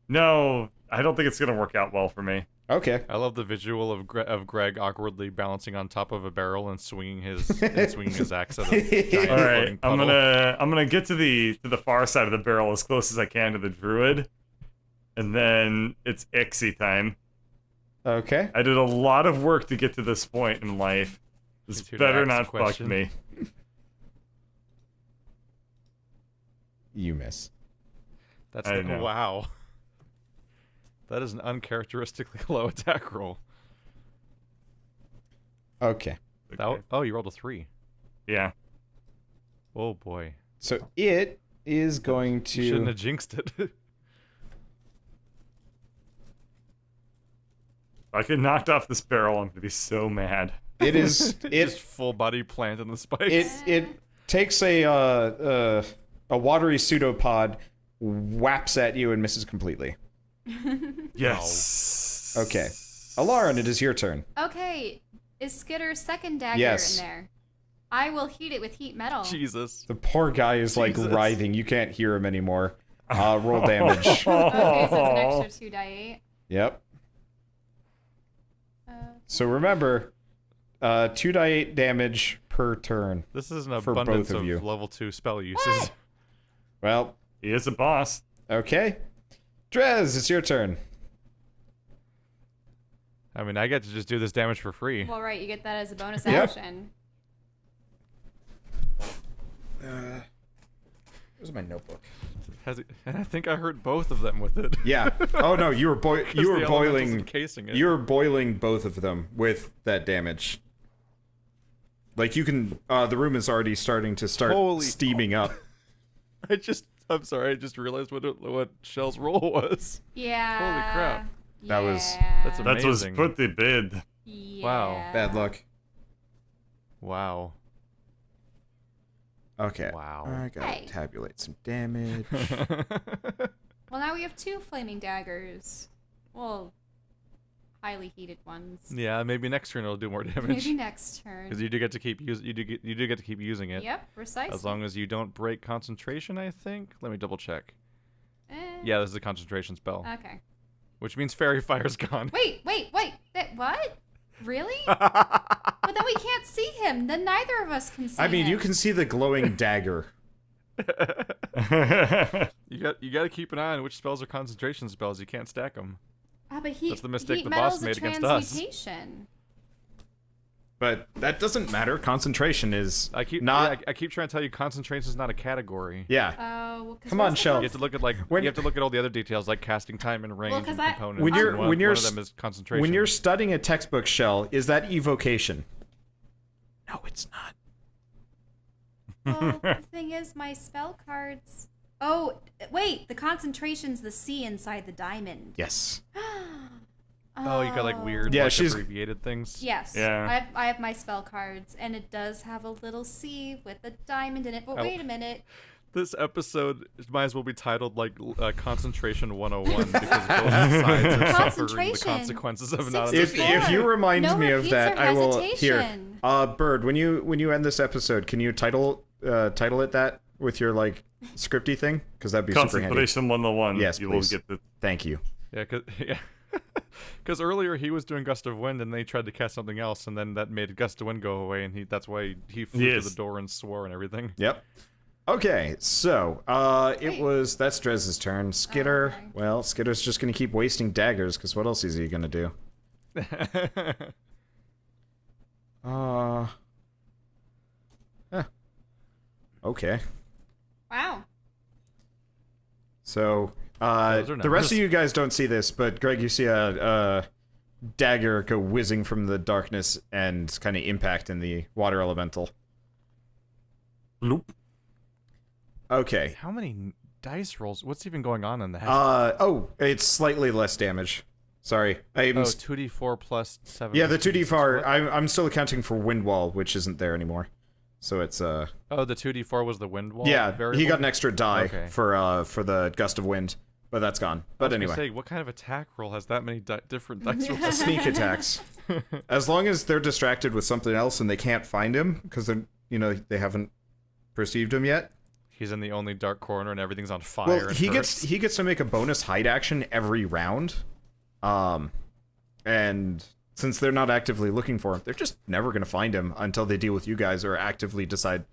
No, I don't think it's gonna work out well for me. Okay. I love the visual of Greg awkwardly balancing on top of a barrel and swinging his axe at a giant All right, floating I'm puddle. gonna get to the far side of the barrel as close as I can to the druid, and then it's Ixie time. Okay. I did a lot of work to get to this point in life. This He's here to better ask not the fuck question. me. You miss. That's I know. wow. That is an uncharacteristically low attack roll. Okay. Okay. Oh, you rolled a 3. Yeah. Oh boy. So it is going You shouldn't to have jinxed it. If I get knocked off this barrel, I'm gonna be so mad. it is Just it full body plant in the spikes. it takes a watery pseudopod, whaps at you and misses completely. Yes. Okay. Alarin, it is your turn. Okay, is Skitter's second dagger Yes. in there? I will heat it with heat metal. Jesus. The poor guy is like Jesus. writhing. You can't hear him anymore. Roll damage. Okay, so it's an extra 2 die 8. Yep. Uh, So remember, 2 die 8 damage per turn. This is an For both abundance of of you. level 2 spell uses. Well, He is a boss. okay. Drez, it's your turn. I mean, I get to just do this damage for free. well, right, you get that as a bonus Yep. action. Where's my notebook? And I think I hurt both of them with it. Yeah. Oh no, you were 'Cause you were the elemental's boiling. encasing it. You were boiling both of them with that damage. Like you can. The room is already starting to Holy- steaming up. I'm sorry, I just realized what Shell's roll was. Yeah. Holy crap. That was- That's That was Amazing. put the bid. Yeah. Wow. Bad luck. Wow. Okay. Wow. I gotta Hey. tabulate some damage. Well, now we have 2 flaming daggers. Well, highly heated ones. Yeah, maybe next turn it'll do more damage. Maybe next turn. Because you do get to keep you do get to keep using it. Yep, precisely. As long as you don't break concentration, I think. Let me double check. Eh, Yeah, this is a concentration spell, Okay. which means fairy fire's gone. Wait. What? Really? But then we can't see him. Then neither of us can see I mean, him. you can see the glowing dagger. You got to keep an eye on which spells are concentration spells. You can't stack them. Ah, but heat, That's the mistake heat the boss metal's a made against us. transmutation. But that doesn't matter. Concentration is I keep not. I keep trying to tell you concentration is not a category. Yeah. Oh, well, 'cause Come on, where's the Shell. You have to look at When- you have to look at all the other details like casting time and range 'cause and I- components. When you're- and one, when you're one of them is concentration. When you're studying a textbook, Shell, is that evocation? No, it's not. Well, the thing is, my spell cards. Oh, wait, the concentration's the C inside the diamond. Yes. Oh, you got like weird, Yeah, like, she's- abbreviated things. Yes. Yeah. I have my spell cards, and it does have a little C with a diamond in it. But Oh. wait a minute. This episode might as well be titled like Concentration 101 because both sides are suffering the Concentration. consequences of not Six- understanding. If you remind No me of repeats that, or I will. Here, hesitation. Bird. When you end this episode, can you title it that with your like scripty thing? Because that'd be super handy. Concentration 101. Yes, you please. will get the. Thank you. Yeah, because earlier he was doing Gust of Wind and they tried to cast something else, and then that made Gust of Wind go away, and that's why he flew Yes. to the door and swore and everything. Yep. Okay, so Wait. that's Drez's turn. Skitter. Okay. Well, Skitter's just gonna keep wasting daggers because what else is he gonna do? Okay. Wow. So, Those are the rest of numbers. you guys don't see this, but Greg, you see a dagger go whizzing from the darkness and kind of impact in the water elemental. Bloop. Okay. How many dice rolls? What's even going on in that? It's slightly less damage. Sorry. Oh, 2d4 plus 7. Yeah, the 2d4. What? I'm still accounting for wind wall, which isn't there anymore. So it's Oh, the 2d4 was the wind wall. yeah. variable? He got an extra die Okay. for the gust of wind, but that's gone. I But was gonna anyway, say, what kind of attack roll has that many different dice rolls? sneak attacks. As long as they're distracted with something else and they can't find him because they haven't perceived him yet. He's in the only dark corner and everything's on fire. Well, and he hurts. gets to make a bonus hide action every round, and since they're not actively looking for him, they're just never gonna find him until they deal with you guys or actively decide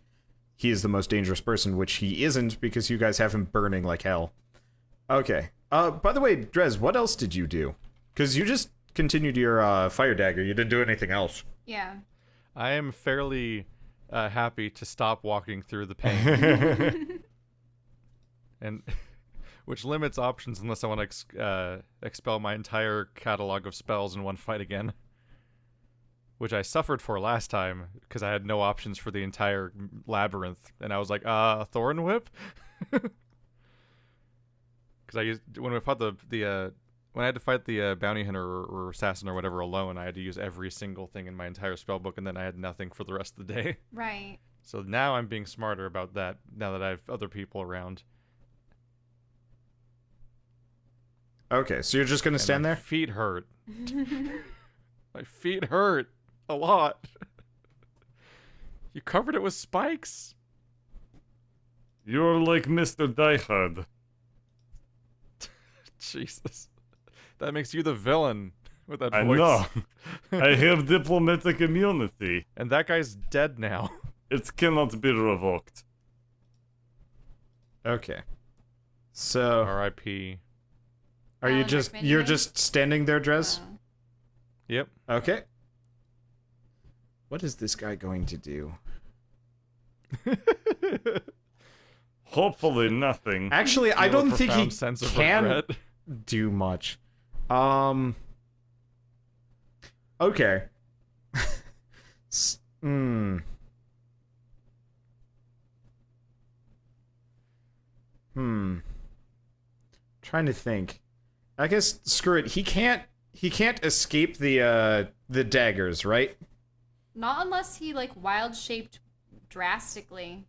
he is the most dangerous person, which he isn't because you guys have him burning like hell. Okay. By the way, Drez, what else did you do? Because you just continued your fire dagger. You didn't do anything else. Yeah. I am fairly happy to stop walking through the pain, and which limits options unless I want to expel my entire catalog of spells in one fight again, which I suffered for last time because I had no options for the entire labyrinth, and I was like, Thorn Whip, because I used when we fought when I had to fight the bounty hunter or assassin or whatever alone, I had to use every single thing in my entire spell book, and then I had nothing for the rest of the day. Right. So now I'm being smarter about that, now that I have other people around. Okay, so you're just gonna And stand my there? feet hurt. My feet hurt a lot. You covered it with spikes. You're like Mr. Diehard. Jesus. That makes you the villain with that I voice. know. I have diplomatic immunity. And that guy's dead now. It cannot be revoked. Okay. So R.I.P. are you Alan just Rickman, you're you just standing there, Drez? Oh. Yep. Okay. What is this guy going to do? Hopefully nothing. Actually, I Feel a don't think he profound sense of can regret. do much. Okay. Trying to think. I guess screw it. He can't escape the daggers, right? Not unless he like wild shaped drastically.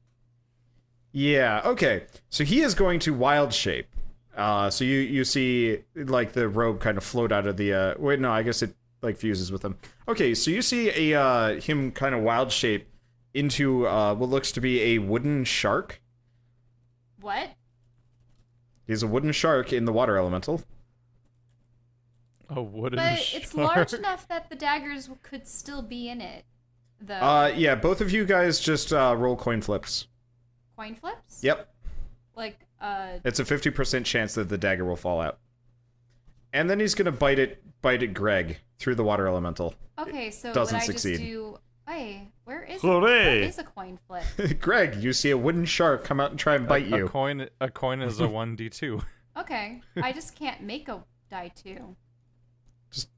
Yeah, okay. So he is going to wild shape. So you see like the robe kind of float out of the wait, no, I guess it like fuses with him. Okay, so you see a him kind of wild shape into what looks to be a wooden shark. What? He's a wooden shark in the water elemental. A wooden But shark. it's large enough that the daggers could still be in it. The Yeah, both of you guys just roll coin flips. coin flips? Yep. Like It's a 50% chance that the dagger will fall out. And then he's gonna bite it Greg through the water elemental. okay, so doesn't would I succeed. just do Hey, where is Hooray! what is a coin flip? Greg, you see a wooden shark come out and try and bite you. A coin is a 1d2. Okay. I just can't make a die two.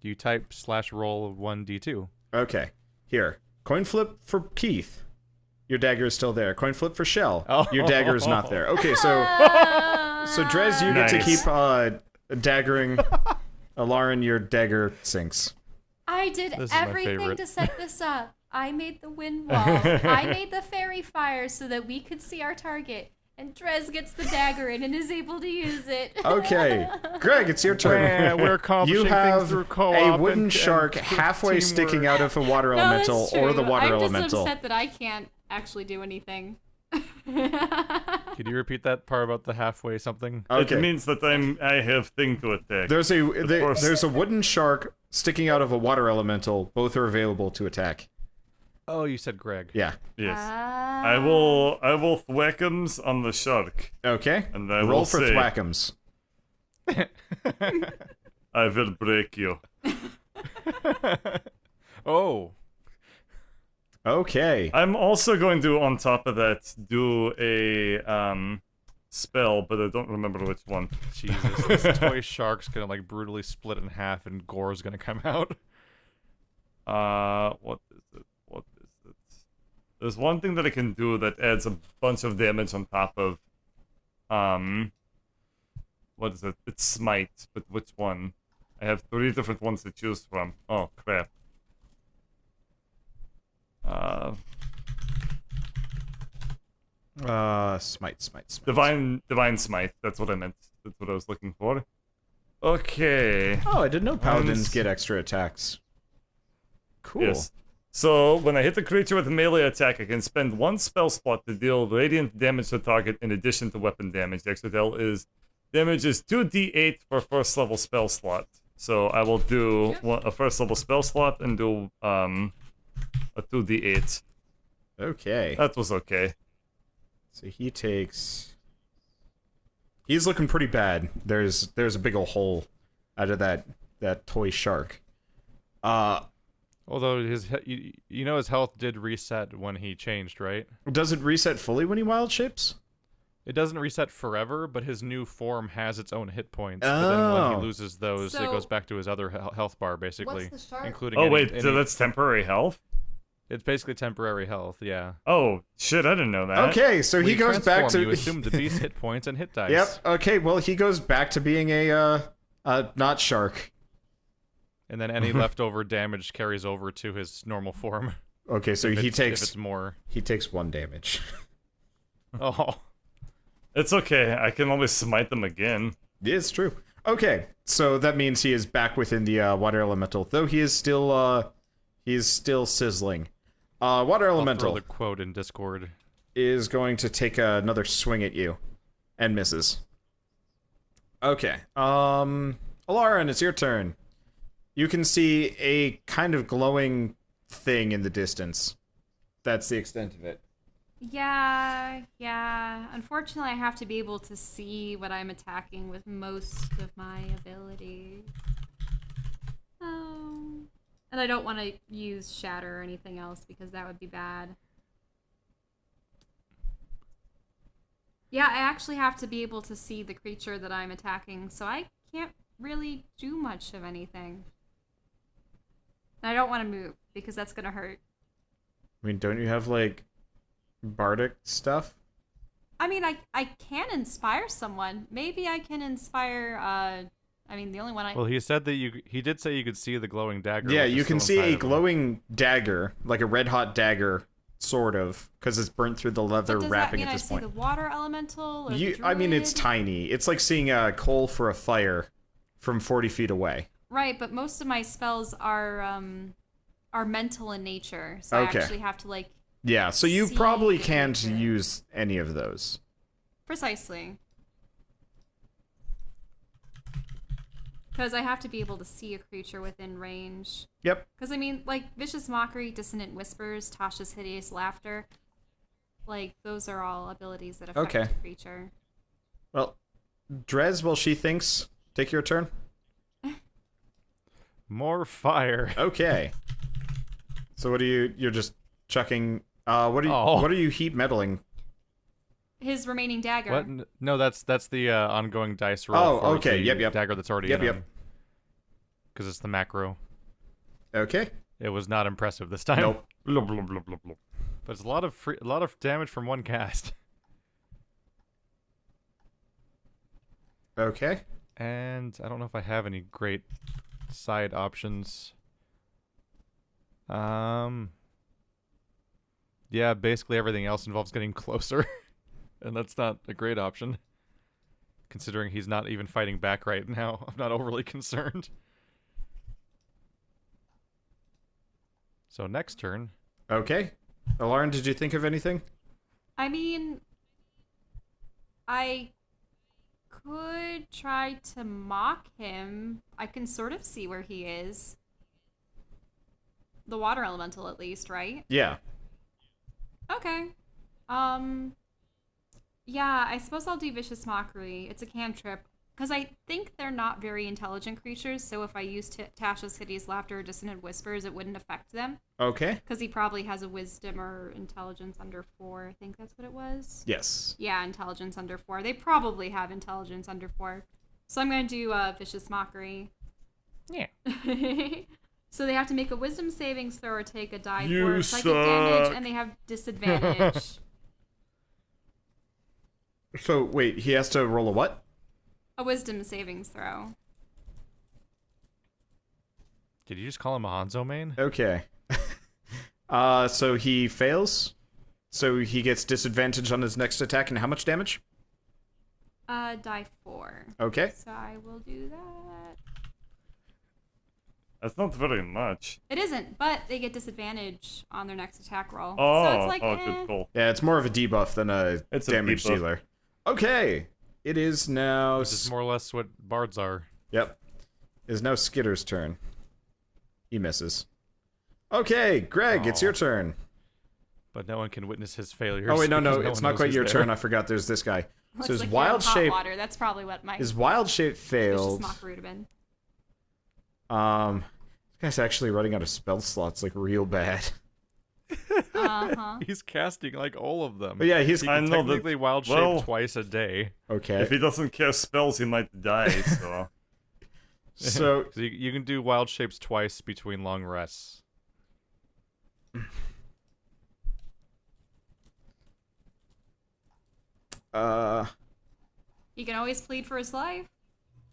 You type /roll 1d2. Okay, here. Coin flip for Keith. Your dagger is still there. Coin flip for Shell. Oh. Your dagger is not there. Okay, so Drez, you get to Nice. keep daggering. Lauren, your dagger sinks. I did This is my everything favorite. to set this up. I made the wind wall. I made the fairy fire so that we could see our target. And Drez gets the dagger in and is able to use it. Okay, Greg, it's your turn. We're accomplishing You have things through co-op a wooden and shark through halfway teamwork. sticking out of a water No, that's elemental or the true. water I'm elemental. just upset that I can't actually do anything. Could you repeat that part about the halfway something? Okay. It means that I have thing to attack. There's course. there's a wooden shark sticking out of a water elemental. Both are available to attack. Oh, you said Greg. Yeah. Yes. Ah. I will thwack'ems on the shark. Okay. And I Roll will for say- thwack'ems. I will break you. Oh. Okay. I'm also going to, on top of that, do a spell, but I don't remember which one. Jesus, this toy shark's gonna like brutally split in half and gore's gonna come out. What is it? What is it? There's one thing that I can do that adds a bunch of damage on top of, what is it? It's smite, but which one? I have 3 different ones to choose from. Oh, crap. Smite. Divine smite. That's what I meant. That's what I was looking for. Okay. Oh, I didn't know paladins Mine's- get extra attacks. Cool. Yes. So, when I hit the creature with a melee attack, I can spend 1 spell slot to deal radiant damage to target in addition to weapon damage. The extra damage is 2d8 for first level spell slot. So, I will do a first level spell slot and do a 2d8. Okay. That was okay. So he takes. He's looking pretty bad. There's a big ol' hole out of that toy shark. Although you know his health did reset when he changed, right? Does it reset fully when he wild shapes? It doesn't reset forever, but his new form has its own hit points. But then when Oh. he loses those, it So- goes back to his other health bar, basically. What's the shark? Including Oh, any- wait, so any- that's temporary health? it's basically temporary health, yeah. Oh, shit, I didn't know that. Okay, so he When you goes back transform, to. You assume the beast hit points and hit dice. Yep. Okay. Well, he goes back to being a not shark. And then any leftover damage carries over to his normal form. Okay, so if he it's- if takes it's more. 1 damage. Oh. It's It's okay, I can always smite them again. It's true. Okay, so that means he is back within the water elemental, though he is still sizzling. Water I'll throw elemental the quote in Discord. is going to take another swing at you, and misses. Okay, Alarin, it's your turn. You can see a kind of glowing thing in the distance. That's the extent of it. Yeah. Unfortunately, I have to be able to see what I'm attacking with most of my abilities. Oh. And I don't want to use Shatter or anything else because that would be bad. Yeah, I actually have to be able to see the creature that I'm attacking, so I can't really do much of anything. And I don't want to move because that's going to hurt. I mean, don't you have, like, bardic stuff? I mean, I can inspire someone. Maybe I can inspire, I mean, the only one I... Well, he said that he did say you could see the glowing dagger. Yeah, which is you can still see inside a of him. glowing dagger, like a red-hot dagger, sort of, because it's burnt through the leather But does wrapping that mean at I this see point. the water elemental? Or the I mean, it's druid? tiny. It's like seeing a coal for a fire from 40 feet away. Right, but most of my spells are mental in nature, so Okay. I actually have to, like... Yeah, so you See probably the can't creature. use any of those. Precisely. Because I have to be able to see a creature within range. Yep. Because, I mean, like, Vicious Mockery, Dissonant Whispers, Tasha's Hideous Laughter, like, those are all abilities that affect Okay. the creature. Well, Drez, while she thinks, take your turn. More fire. Okay. So what are you're just chucking, what Oh. are you heat meddling? His remaining dagger. What? No, that's the ongoing dice roll. Oh, for okay, the yep. Dagger that's already Yep, in yep. him. Because it's the macro. Okay. It was not impressive this time. Nope. Blah, blah, blah, blah, blah. But it's a lot of damage from one cast. Okay. And I don't know if I have any great side options. Yeah, basically everything else involves getting closer. And that's not a great option. Considering he's not even fighting back right now, I'm not overly concerned. So next turn. Okay. Lauren, did you think of anything? I mean, I could try to mock him. I can sort of see where he is. The water elemental, at least, right? Yeah. Okay. Yeah, I suppose I'll do Vicious Mockery. It's a cantrip. Because I think they're not very intelligent creatures, so if I used Tasha's Hideous Laughter or Dissonant Whispers, it wouldn't affect them. Okay. Because he probably has a Wisdom or Intelligence under 4. I think that's what it was. Yes. Yeah, Intelligence under 4. They probably have Intelligence under 4. So I'm going to do Vicious Mockery. Yeah. So they have to make a Wisdom savings throw or take a die You for psychic damage, and they have disadvantage. So, wait, he has to roll a what? A Wisdom savings throw. Did you just call him a Hanzo main? Okay. So he fails. So he gets disadvantage on his next attack, and how much damage? Die 4. Okay. So I will do that. That's not very much. It isn't, but they get disadvantage on their next attack roll. Oh, so it's like, good call. Yeah, it's more of a debuff than a It's a damage debuff. dealer. Okay. It is now... This is more or less what bards are. Yep. It is now Skitter's turn. He misses. Okay, Greg, it's your turn. But no one can witness his failures. Oh wait, no, because it's one not knows quite he's your there. turn. I forgot there's this guy. looks So his like wild hot shape... water. That's probably what my His wild shape Vicious failed. Mockery would have been. This guy's actually running out of spell slots, like, real bad. Uh-huh. He's casting like all of them. But yeah, he's... He I can know that- technically wild shape well- twice a day. Okay. If he doesn't cast spells, he might die, so... So... So you can do wild shapes twice between long rests. He can always plead for his life.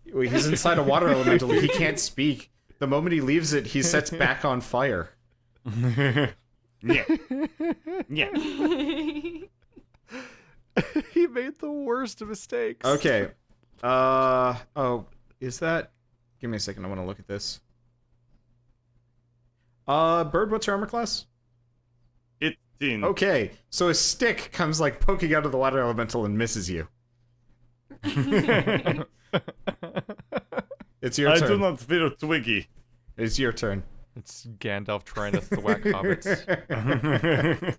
He's inside a water elemental. He can't speak. The moment he leaves it, he sets back on fire. Yeah. Yeah. He made the worst mistakes. Okay. Oh, is that... Give me a second, I want to look at this. Bird, what's your armor class? 18. Okay, so a stick comes, like, poking out of the water elemental and misses you. It's your I turn. do not fear Twiggy. It's your turn. It's Gandalf trying to thwack hobbits.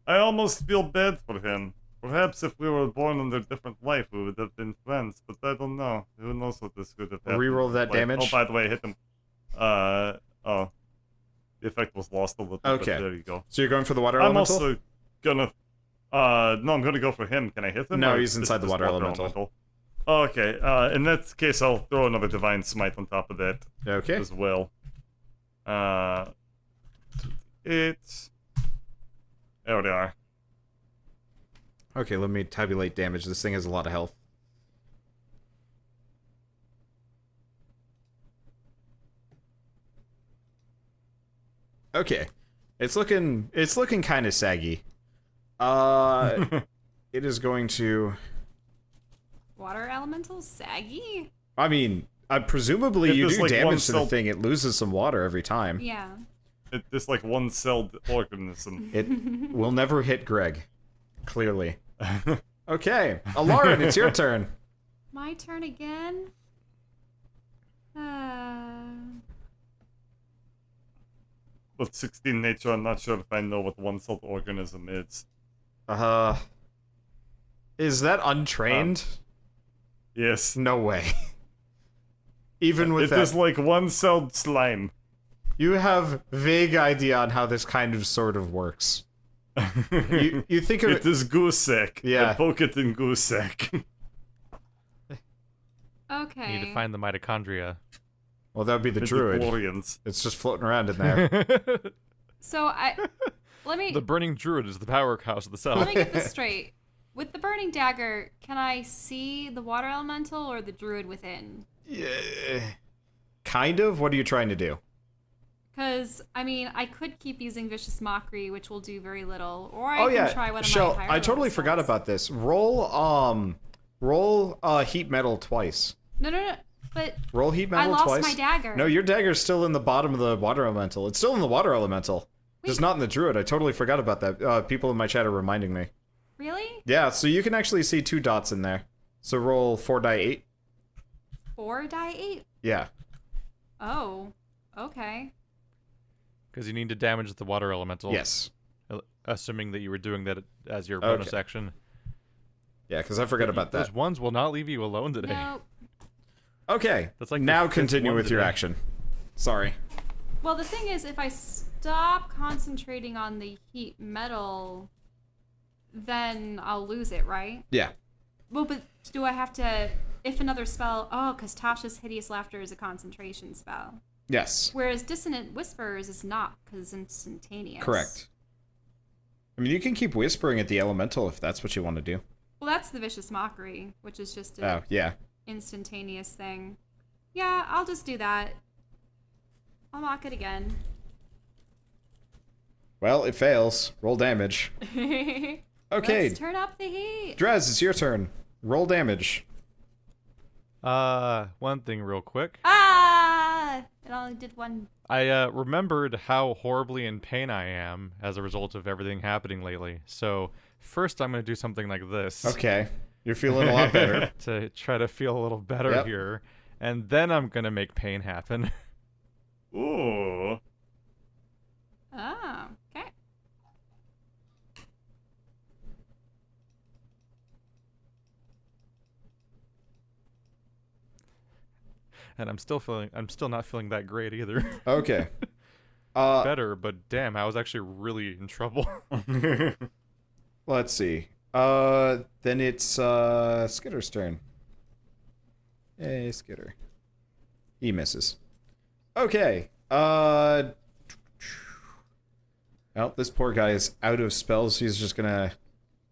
I almost feel bad for him. Perhaps if we were born under a different life, we would have been friends, but I don't know. Who knows what this could have happened. Reroll that Like, damage. Oh, by the way, I hit him. Oh. The effect was lost a little bit. Okay. There you go. So you're going for the water I'm elemental? also gonna... no, I'm gonna go for him. Can I hit him? No, Or he's is inside the this water elemental. Oh, okay. In that case, I'll throw another Divine Smite on top of that Okay. as well. It's... There they are. Okay, let me tabulate damage. This thing has a lot of health. Okay. It's looking kind of saggy. It is going to... Water elemental saggy? I mean, presumably If you there's, do like, one damage to the cell- thing, it loses some water every time. Yeah. It's like one-celled organism. It will never hit Greg. Clearly. Okay. Lauren, it's your turn. My turn again? With 16 nature, I'm not sure if I know what one-celled organism is. Is that untrained? Yes. No way. Even with It that, is like one-celled slime. you have vague idea on how this kind of sort of works. You think of It is goose sack. Yeah. I poke it in goose sack. Okay. You need to find the mitochondria. Well, that would be the druid. Midichlorians. It's just floating around in there. So let me The burning druid is the powerhouse of the cell. let me get this straight. With the burning dagger, can I see the water elemental or the druid within? Yeah. Kind of. What are you trying to do? Because, I mean, I could keep using Vicious Mockery, which will do very little, or I Oh can yeah, try one of Shell, my higher I totally level forgot spells. about this. Roll heat metal twice. No, but Roll heat I metal lost twice. my dagger. No, your dagger's still in the bottom of the water elemental. It's still in the water elemental. Just Wait. not in the druid. I totally forgot about that. People in my chat are reminding me. Really? Yeah, so you can actually see 2 dots in there. So roll 4 die 8. 4 die 8? Yeah. Oh, okay. Because you need to damage the water elemental. Yes. Assuming that you were doing that as your bonus Okay. action. Yeah, because I forgot about that. Those ones will not leave you alone today. No. Okay. That's like the now 5th continue one with your today. action. Sorry. Well, the thing is, if I stop concentrating on the heat metal, then I'll lose it, right? Yeah. Well, but do I have to... If another spell... Oh, because Tasha's Hideous Laughter is a concentration spell. Yes. Whereas Dissonant Whispers is not, because it's instantaneous. Correct. I mean, you can keep whispering at the elemental if that's what you want to do. Well, that's the Vicious Mockery, which is just a Oh, yeah. instantaneous thing. Yeah, I'll just do that. I'll mock it again. Well, it fails. Roll damage. Okay. Let's turn up the heat. Drez, it's your turn. Roll damage. One thing real quick. Ah! It only did one. I remembered how horribly in pain I am as a result of everything happening lately. So first I'm going to do something like this Okay. You're feeling a lot better. to try to feel a little better Yep. here. And then I'm going to make pain happen. Ooh. Oh, okay. And I'm still not feeling that great either. Okay. Better, but damn, I was actually really in trouble. Let's see. Then it's Skitter's turn. Hey, Skitter. He misses. Okay. Well, this poor guy is out of spells. He's just gonna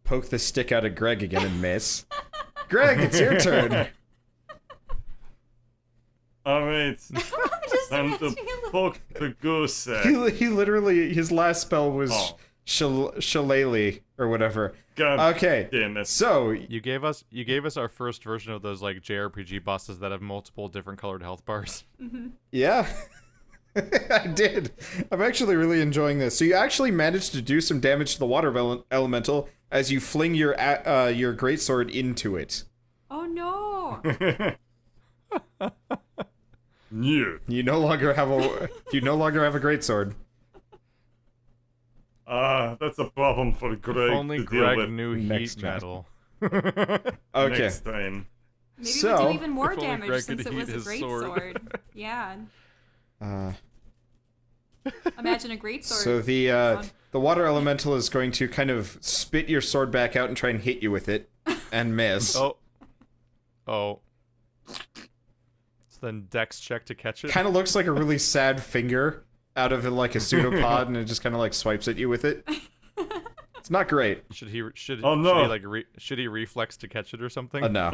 poke the stick out at Greg again and miss. Greg, it's your turn. Alright. Just Time to imagining a little- poke the goose sack. He literally, his last spell was Oh. Shillelagh or whatever. God Okay. damn it. So, You gave us our first version of those like JRPG bosses that have multiple different colored health bars. yeah. I did. I'm actually really enjoying this. So you actually managed to do some damage to the water elemental as you fling your greatsword into it. Oh no! Yeah. You no longer have a greatsword. That's a problem for Greg If only to deal Greg with knew next heat time. metal. Okay. next time. Maybe So- it would do even more If only damage Greg since could it was heat a his great sword. sword. Yeah. Uh, Imagine a great sword. so the water elemental is going to kind of spit your sword back out and try and hit you with it and miss. Oh. So then Dex check to catch it. Kind of looks like a really sad finger out of like a pseudopod, and it just kind of like swipes at you with it. It's not great. Should he Oh, no. should he reflex to catch it or something? No.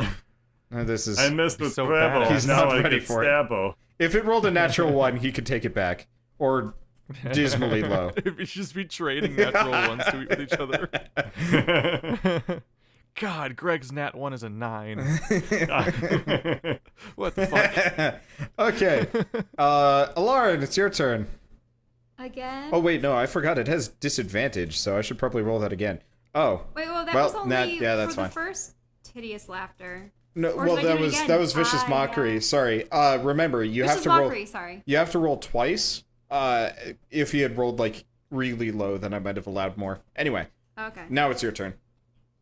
This is. I missed with so Bravo. bad. He's now not I ready get for it. Stabbo. If it rolled a natural 1, he could take it back. Or dismally low. We should just be trading natural ones with each other. God, Greg's nat 1 is a 9. What the fuck? Okay. Alarin, it's your turn. Again? Oh, wait, no, I forgot. It has disadvantage, so I should probably roll that again. Oh. Wait, well, that Well, was only yeah, that's for fine. the first hideous laughter. No, Or well, should I do it again? that was vicious Ah, mockery. yeah. Sorry. Remember, you Vicious have to roll. Mockery, sorry. You have to roll twice. If you had rolled like really low, then I might have allowed more. Anyway, Okay. now it's your turn.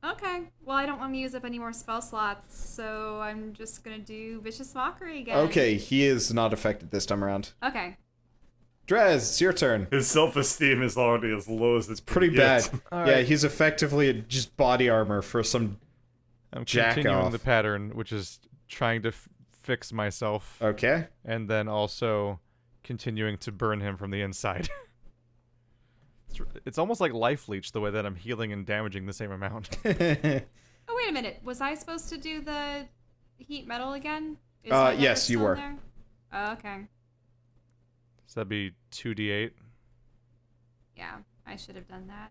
Okay. Well, I don't want to use up any more spell slots, so I'm just gonna do Vicious Mockery again. Okay, he is not affected this time around. Okay. Drez, it's your turn. His self-esteem is already as low as it's Pretty get. bad. All Yeah, right. he's effectively just body armor for some. I'm Jack continuing off. the pattern, which is trying to fix myself, Okay. and then also continuing to burn him from the inside. It's almost like life leech the way that I'm healing and damaging the same amount. Oh, wait a minute. Was I supposed to do the heat metal again? Is my letter yes, you still were. there? Oh, okay. So that'd be 2d8. Yeah, I should have done that.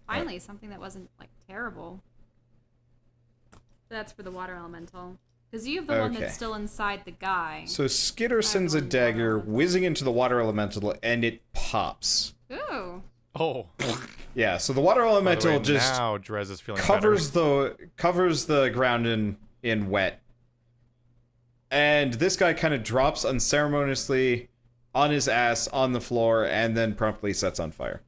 Finally, something that wasn't, like, terrible. That's for the water elemental. Because you have the one Okay. that's still inside the guy. So Skitter sends a one dagger water elemental. whizzing into the water elemental, and it pops. Ooh. Oh. Yeah, so the water By the elemental way, just now Drez is feeling covers the ground in wet. And this guy kind of drops unceremoniously on his ass on the floor and then promptly sets on fire.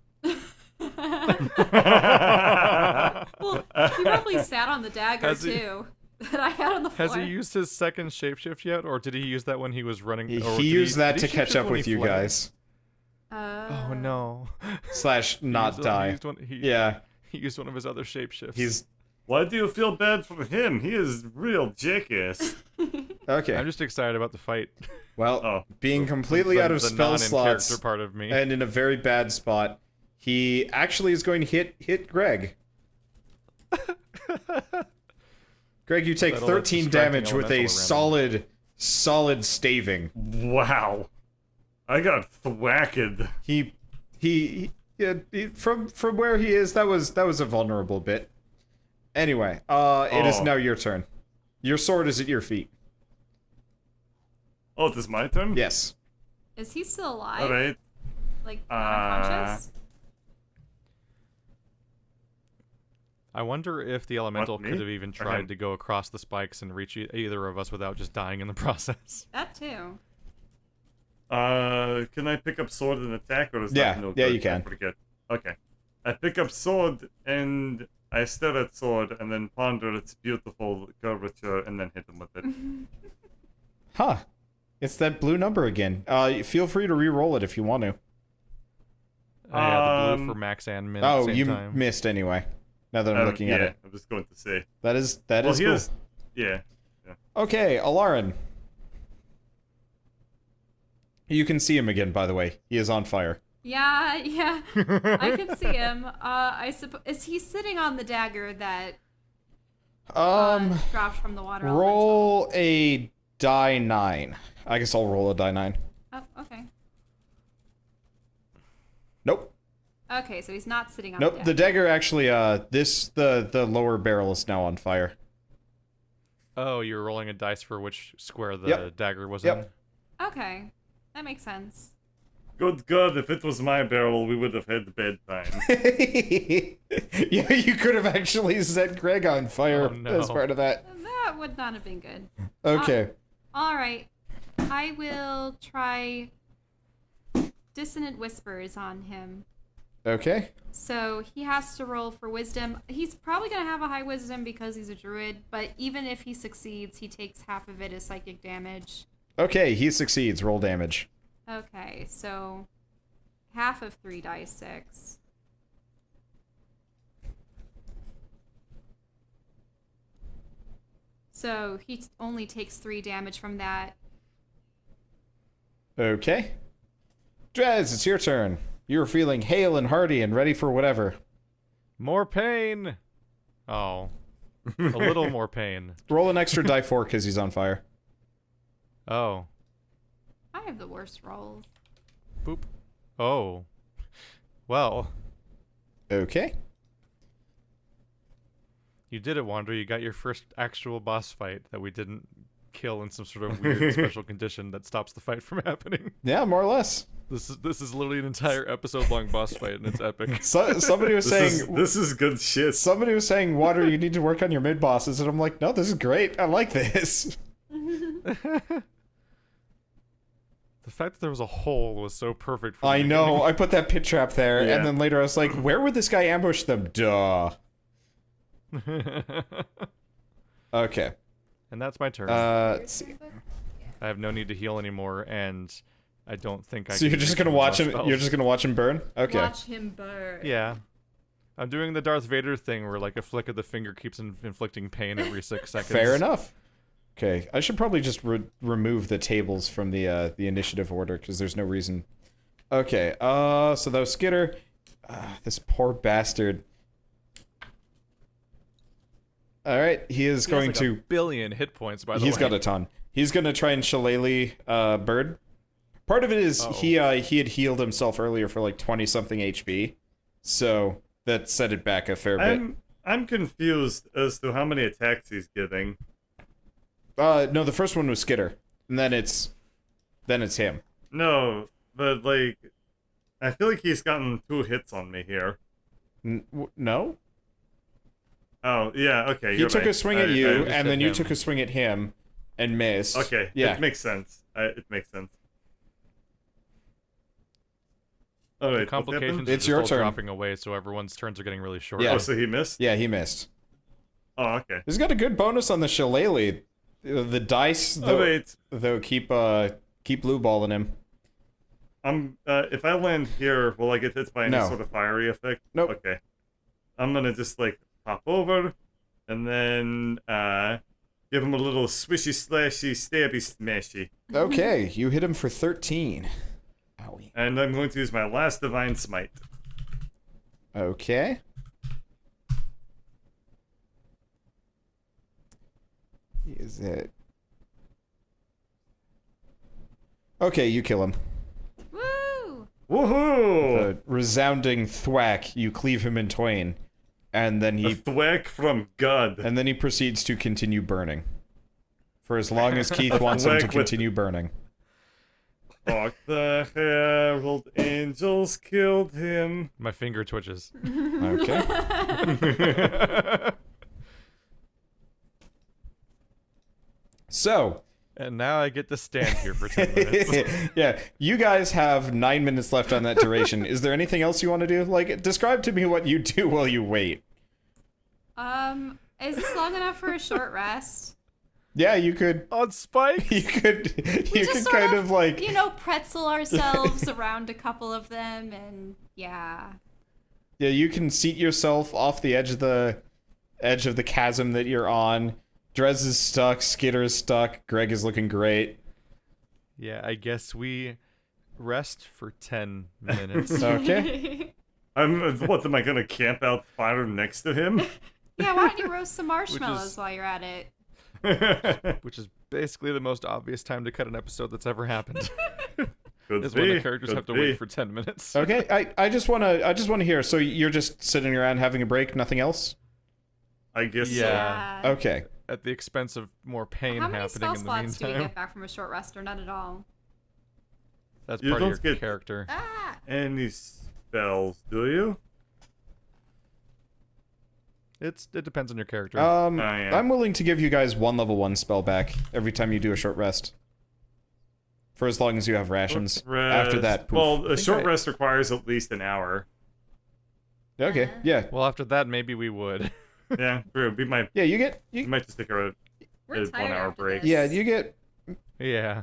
Well, he probably sat on the dagger, Has he- too. That I had on the floor. Has he used his second shapeshift yet, or did he use that when he was running? He or did used that did to he catch shapeshift up when with he you fled? guys. Oh no. Slash not die. Yeah, He used one of his other shapeshifts. he's... Why do you feel bad for him? He is real jackass. Okay. I'm just excited about the fight. Well, Oh. being completely The- out of the spell non-in-character slots part of me. and in a very bad spot, he actually is going to hit Greg. Greg, you take That'll 13 distracting damage with elemental a around him. solid staving. Wow. I got thwacked. From where he is, that was a vulnerable bit. Anyway, it is Oh. now your turn. Your sword is at your feet. Oh, this is my turn? Yes. Is he still alive? Alright. Like, unconscious? I wonder if the elemental me? could have even Or tried him? to go across the spikes and reach either of us without just dying in the process. That too. Can I pick up sword and attack, or is Yeah, that no yeah, good? you can. I forget. Okay. I pick up sword, and I stare at sword, and then ponder its beautiful curvature, and then hit him with it. Huh. It's that blue number again. Feel free to re-roll it if you want to. Yeah, the blue for max and min at Oh, the same you time. missed anyway. Now that I'm looking yeah, at it. I was going to say. That is Well, he cool. is. Yeah. Okay, Alarin. You can see him again, by the way. He is on fire. Yeah. I can see him. I suppose is he sitting on the dagger that dropped from the water? Roll a die 9. I guess I'll roll a die 9. elemental? Oh, okay. Nope. Okay, so he's not sitting on Nope. The dagger actually, the lower barrel is now on fire. Oh, you were rolling a dice for which square the Yep. dagger was Yep. in? Okay, that makes sense. Good God, if it was my barrel, we would have had bedtime. Yeah, you could have actually set Greg on fire Oh, no. as part of that. That would not have been good. Okay. All right, I will try Dissonant Whispers on him. Okay. So he has to roll for wisdom. He's probably going to have a high wisdom because he's a druid, but even if he succeeds, he takes half of it as psychic damage. Okay, he succeeds. Roll damage. Okay, so half of 3 dice 6. So he only takes 3 damage from that. Okay. Drez, it's your turn. You're feeling hale and hearty and ready for whatever. More pain! Oh. A little more pain. Roll an extra die 4 because he's on fire. Oh. I have the worst rolls. Boop. Oh. Well, Okay. you did it, Wander. You got your first actual boss fight that we didn't kill in some sort of weird special condition that stops the fight from happening. Yeah, more or less. This is literally an entire episode-long boss fight, and it's epic. So, somebody was saying... This is good shit. Somebody was saying, Water, you need to work on your mid-bosses, and I'm like, no, this is great. I like this. The fact that there was a hole was so perfect for I the know. I put that pit trap there, Yeah. and then later I was like, where would this guy ambush them? Duh. beginning. Okay. And that's my turn. Let's see. I have no need to heal anymore, and I don't think I. So you're can just use gonna more watch him. spells. You're just gonna watch him burn. Okay. Watch him burn. Yeah. I'm doing the Darth Vader thing where, like, a flick of the finger keeps inflicting pain every 6 seconds. Fair enough. Okay. I should probably just remove the tables from the initiative order because there's no reason Okay, so that was Skitter. This poor bastard. Alright, he is He going has like to... a billion hit points, by the way. He's got a ton. He's gonna try and shillelagh Bird. Part of it is he had healed himself earlier for like 20-something HP. So that set it back a fair bit. I'm confused as to how many attacks he's getting. No, the first one was Skitter. And then it's him. No, but like, I feel like he's gotten 2 hits on me here. No? Oh, yeah, okay. He you're took right. a swing at you, just and hit then you him. took a swing at him, and missed. Okay, Yeah. it makes sense. It makes sense. All right, The complications what are It's just your all turn. dropping away, so everyone's turns are getting really short. Yeah. happened? Oh, so he missed? Yeah, he missed. Oh, okay. He's got a good bonus on the shillelagh. The dice, though, wait. keep blue balling him. If I land here, will I get hit by any No. sort of fiery effect? Nope. Okay. I'm gonna just, like, hop over, and then, give him a little swishy, slashy, stabby, smashy. Okay, you hit him for 13. Owie. And I'm going to use my last Divine Smite. Okay. Is it? Okay, you kill him. Woo! Woohoo! A resounding thwack, you cleave him in twain, and then A he thwack from God. proceeds to continue burning. For as long as Keith wants him to thwack with- continue burning. Fuck the herald angels killed him. My finger twitches. Okay. So, And now I get to stand here for 10 minutes. yeah, you guys have 9 minutes left on that duration. Is there anything else you want to do? Like, describe to me what you do while you wait. Is this long enough for a short rest? Yeah, you could. On spike? You could. We You just could sort kind of like. you know, pretzel ourselves around a couple of them, and yeah. Yeah, you can seat yourself off the edge of the chasm that you're on. Drez is stuck. Skitter is stuck. Greg is looking great. Yeah, I guess we rest for 10 minutes. Okay. What, am I gonna camp out fire next to him? Yeah, why don't you roast some marshmallows is- while you're at it? Which is basically the most obvious time to cut an episode that's ever happened. Could is be, when the characters could have to be. wait for 10 minutes. Okay. I just wanna hear. So you're just sitting around having a break, nothing else? I guess Yeah. Okay. At the expense of more pain How many happening spell in the slots do we meantime. get back from a short rest, or none at all? That's You part of don't your get- character. Ah! so. Any spells, do you? It depends on your character. yeah. I'm willing to give you guys 1 level 1 spell back every time you do a short rest. For as long as you have rations. After that, poof. Well, a short I- rest requires at least an hour. Okay, yeah. Well, after that, maybe we would. Yeah, true. We might Yeah, you get... just take a We're a tired 1 hour after break. this. Yeah, you get... Yeah.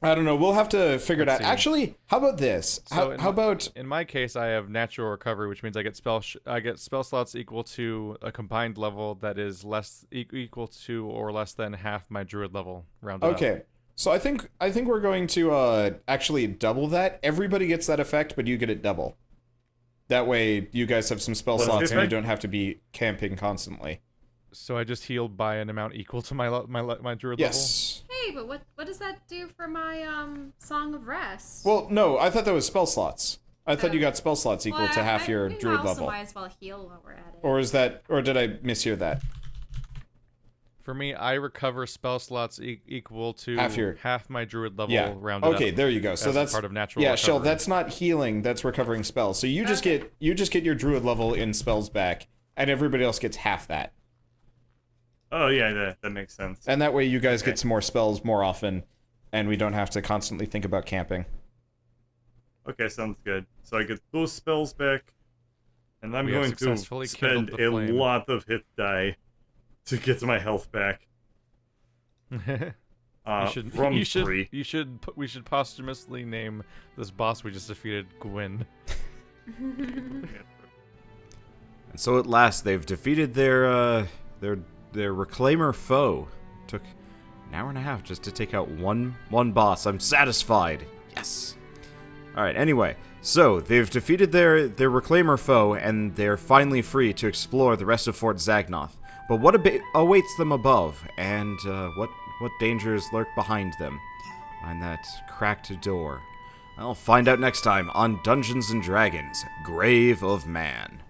I don't know, we'll have to figure it out. Let's see. Actually, how about this? So in How my- about... In my case, I have natural recovery, which means I get spell slots equal to a combined level that is equal to or less than half my druid level rounded up. Okay, so I think we're going to actually double that. Everybody gets that effect, but you get it double. That way, you guys have some spell What's slots this and you effect? don't have to be camping constantly. So I just healed by an amount equal to my druid Yes. Hey, but what does that do for my Song of Rest? Well, no, I thought that was spell slots. I thought you got spell slots equal Well, to half your we druid also level. might as well heal while we're at it. Or is that... Or did I mishear that? level? For me, I recover spell slots equal to Half my druid level Yeah. rounded up. Okay, there you go. So as a that's part of natural Yeah, recovery. Shell, that's not healing, that's recovering spells. So you just get your druid level in spells back, and everybody else gets half that. Oh yeah, that makes sense. And that way you guys Okay. get some more spells more often, and we don't have to constantly think about camping. Okay, sounds good. So I get those spells back, and I'm We have going to successfully kindled spend the a flame. lot of hit die to get my health back. From 3. We should posthumously name this boss we just defeated Gwyn. And so at last they've defeated their reclaimer foe. Took an hour and a half just to take out one boss. I'm satisfied. Yes. Alright, anyway, so they've defeated their Reclaimer foe, and they're finally free to explore the rest of Fort Zagnoth. But what awaits them above, and what dangers lurk behind them? Behind that cracked door. I'll find out next time on Dungeons & Dragons: Grave of Man.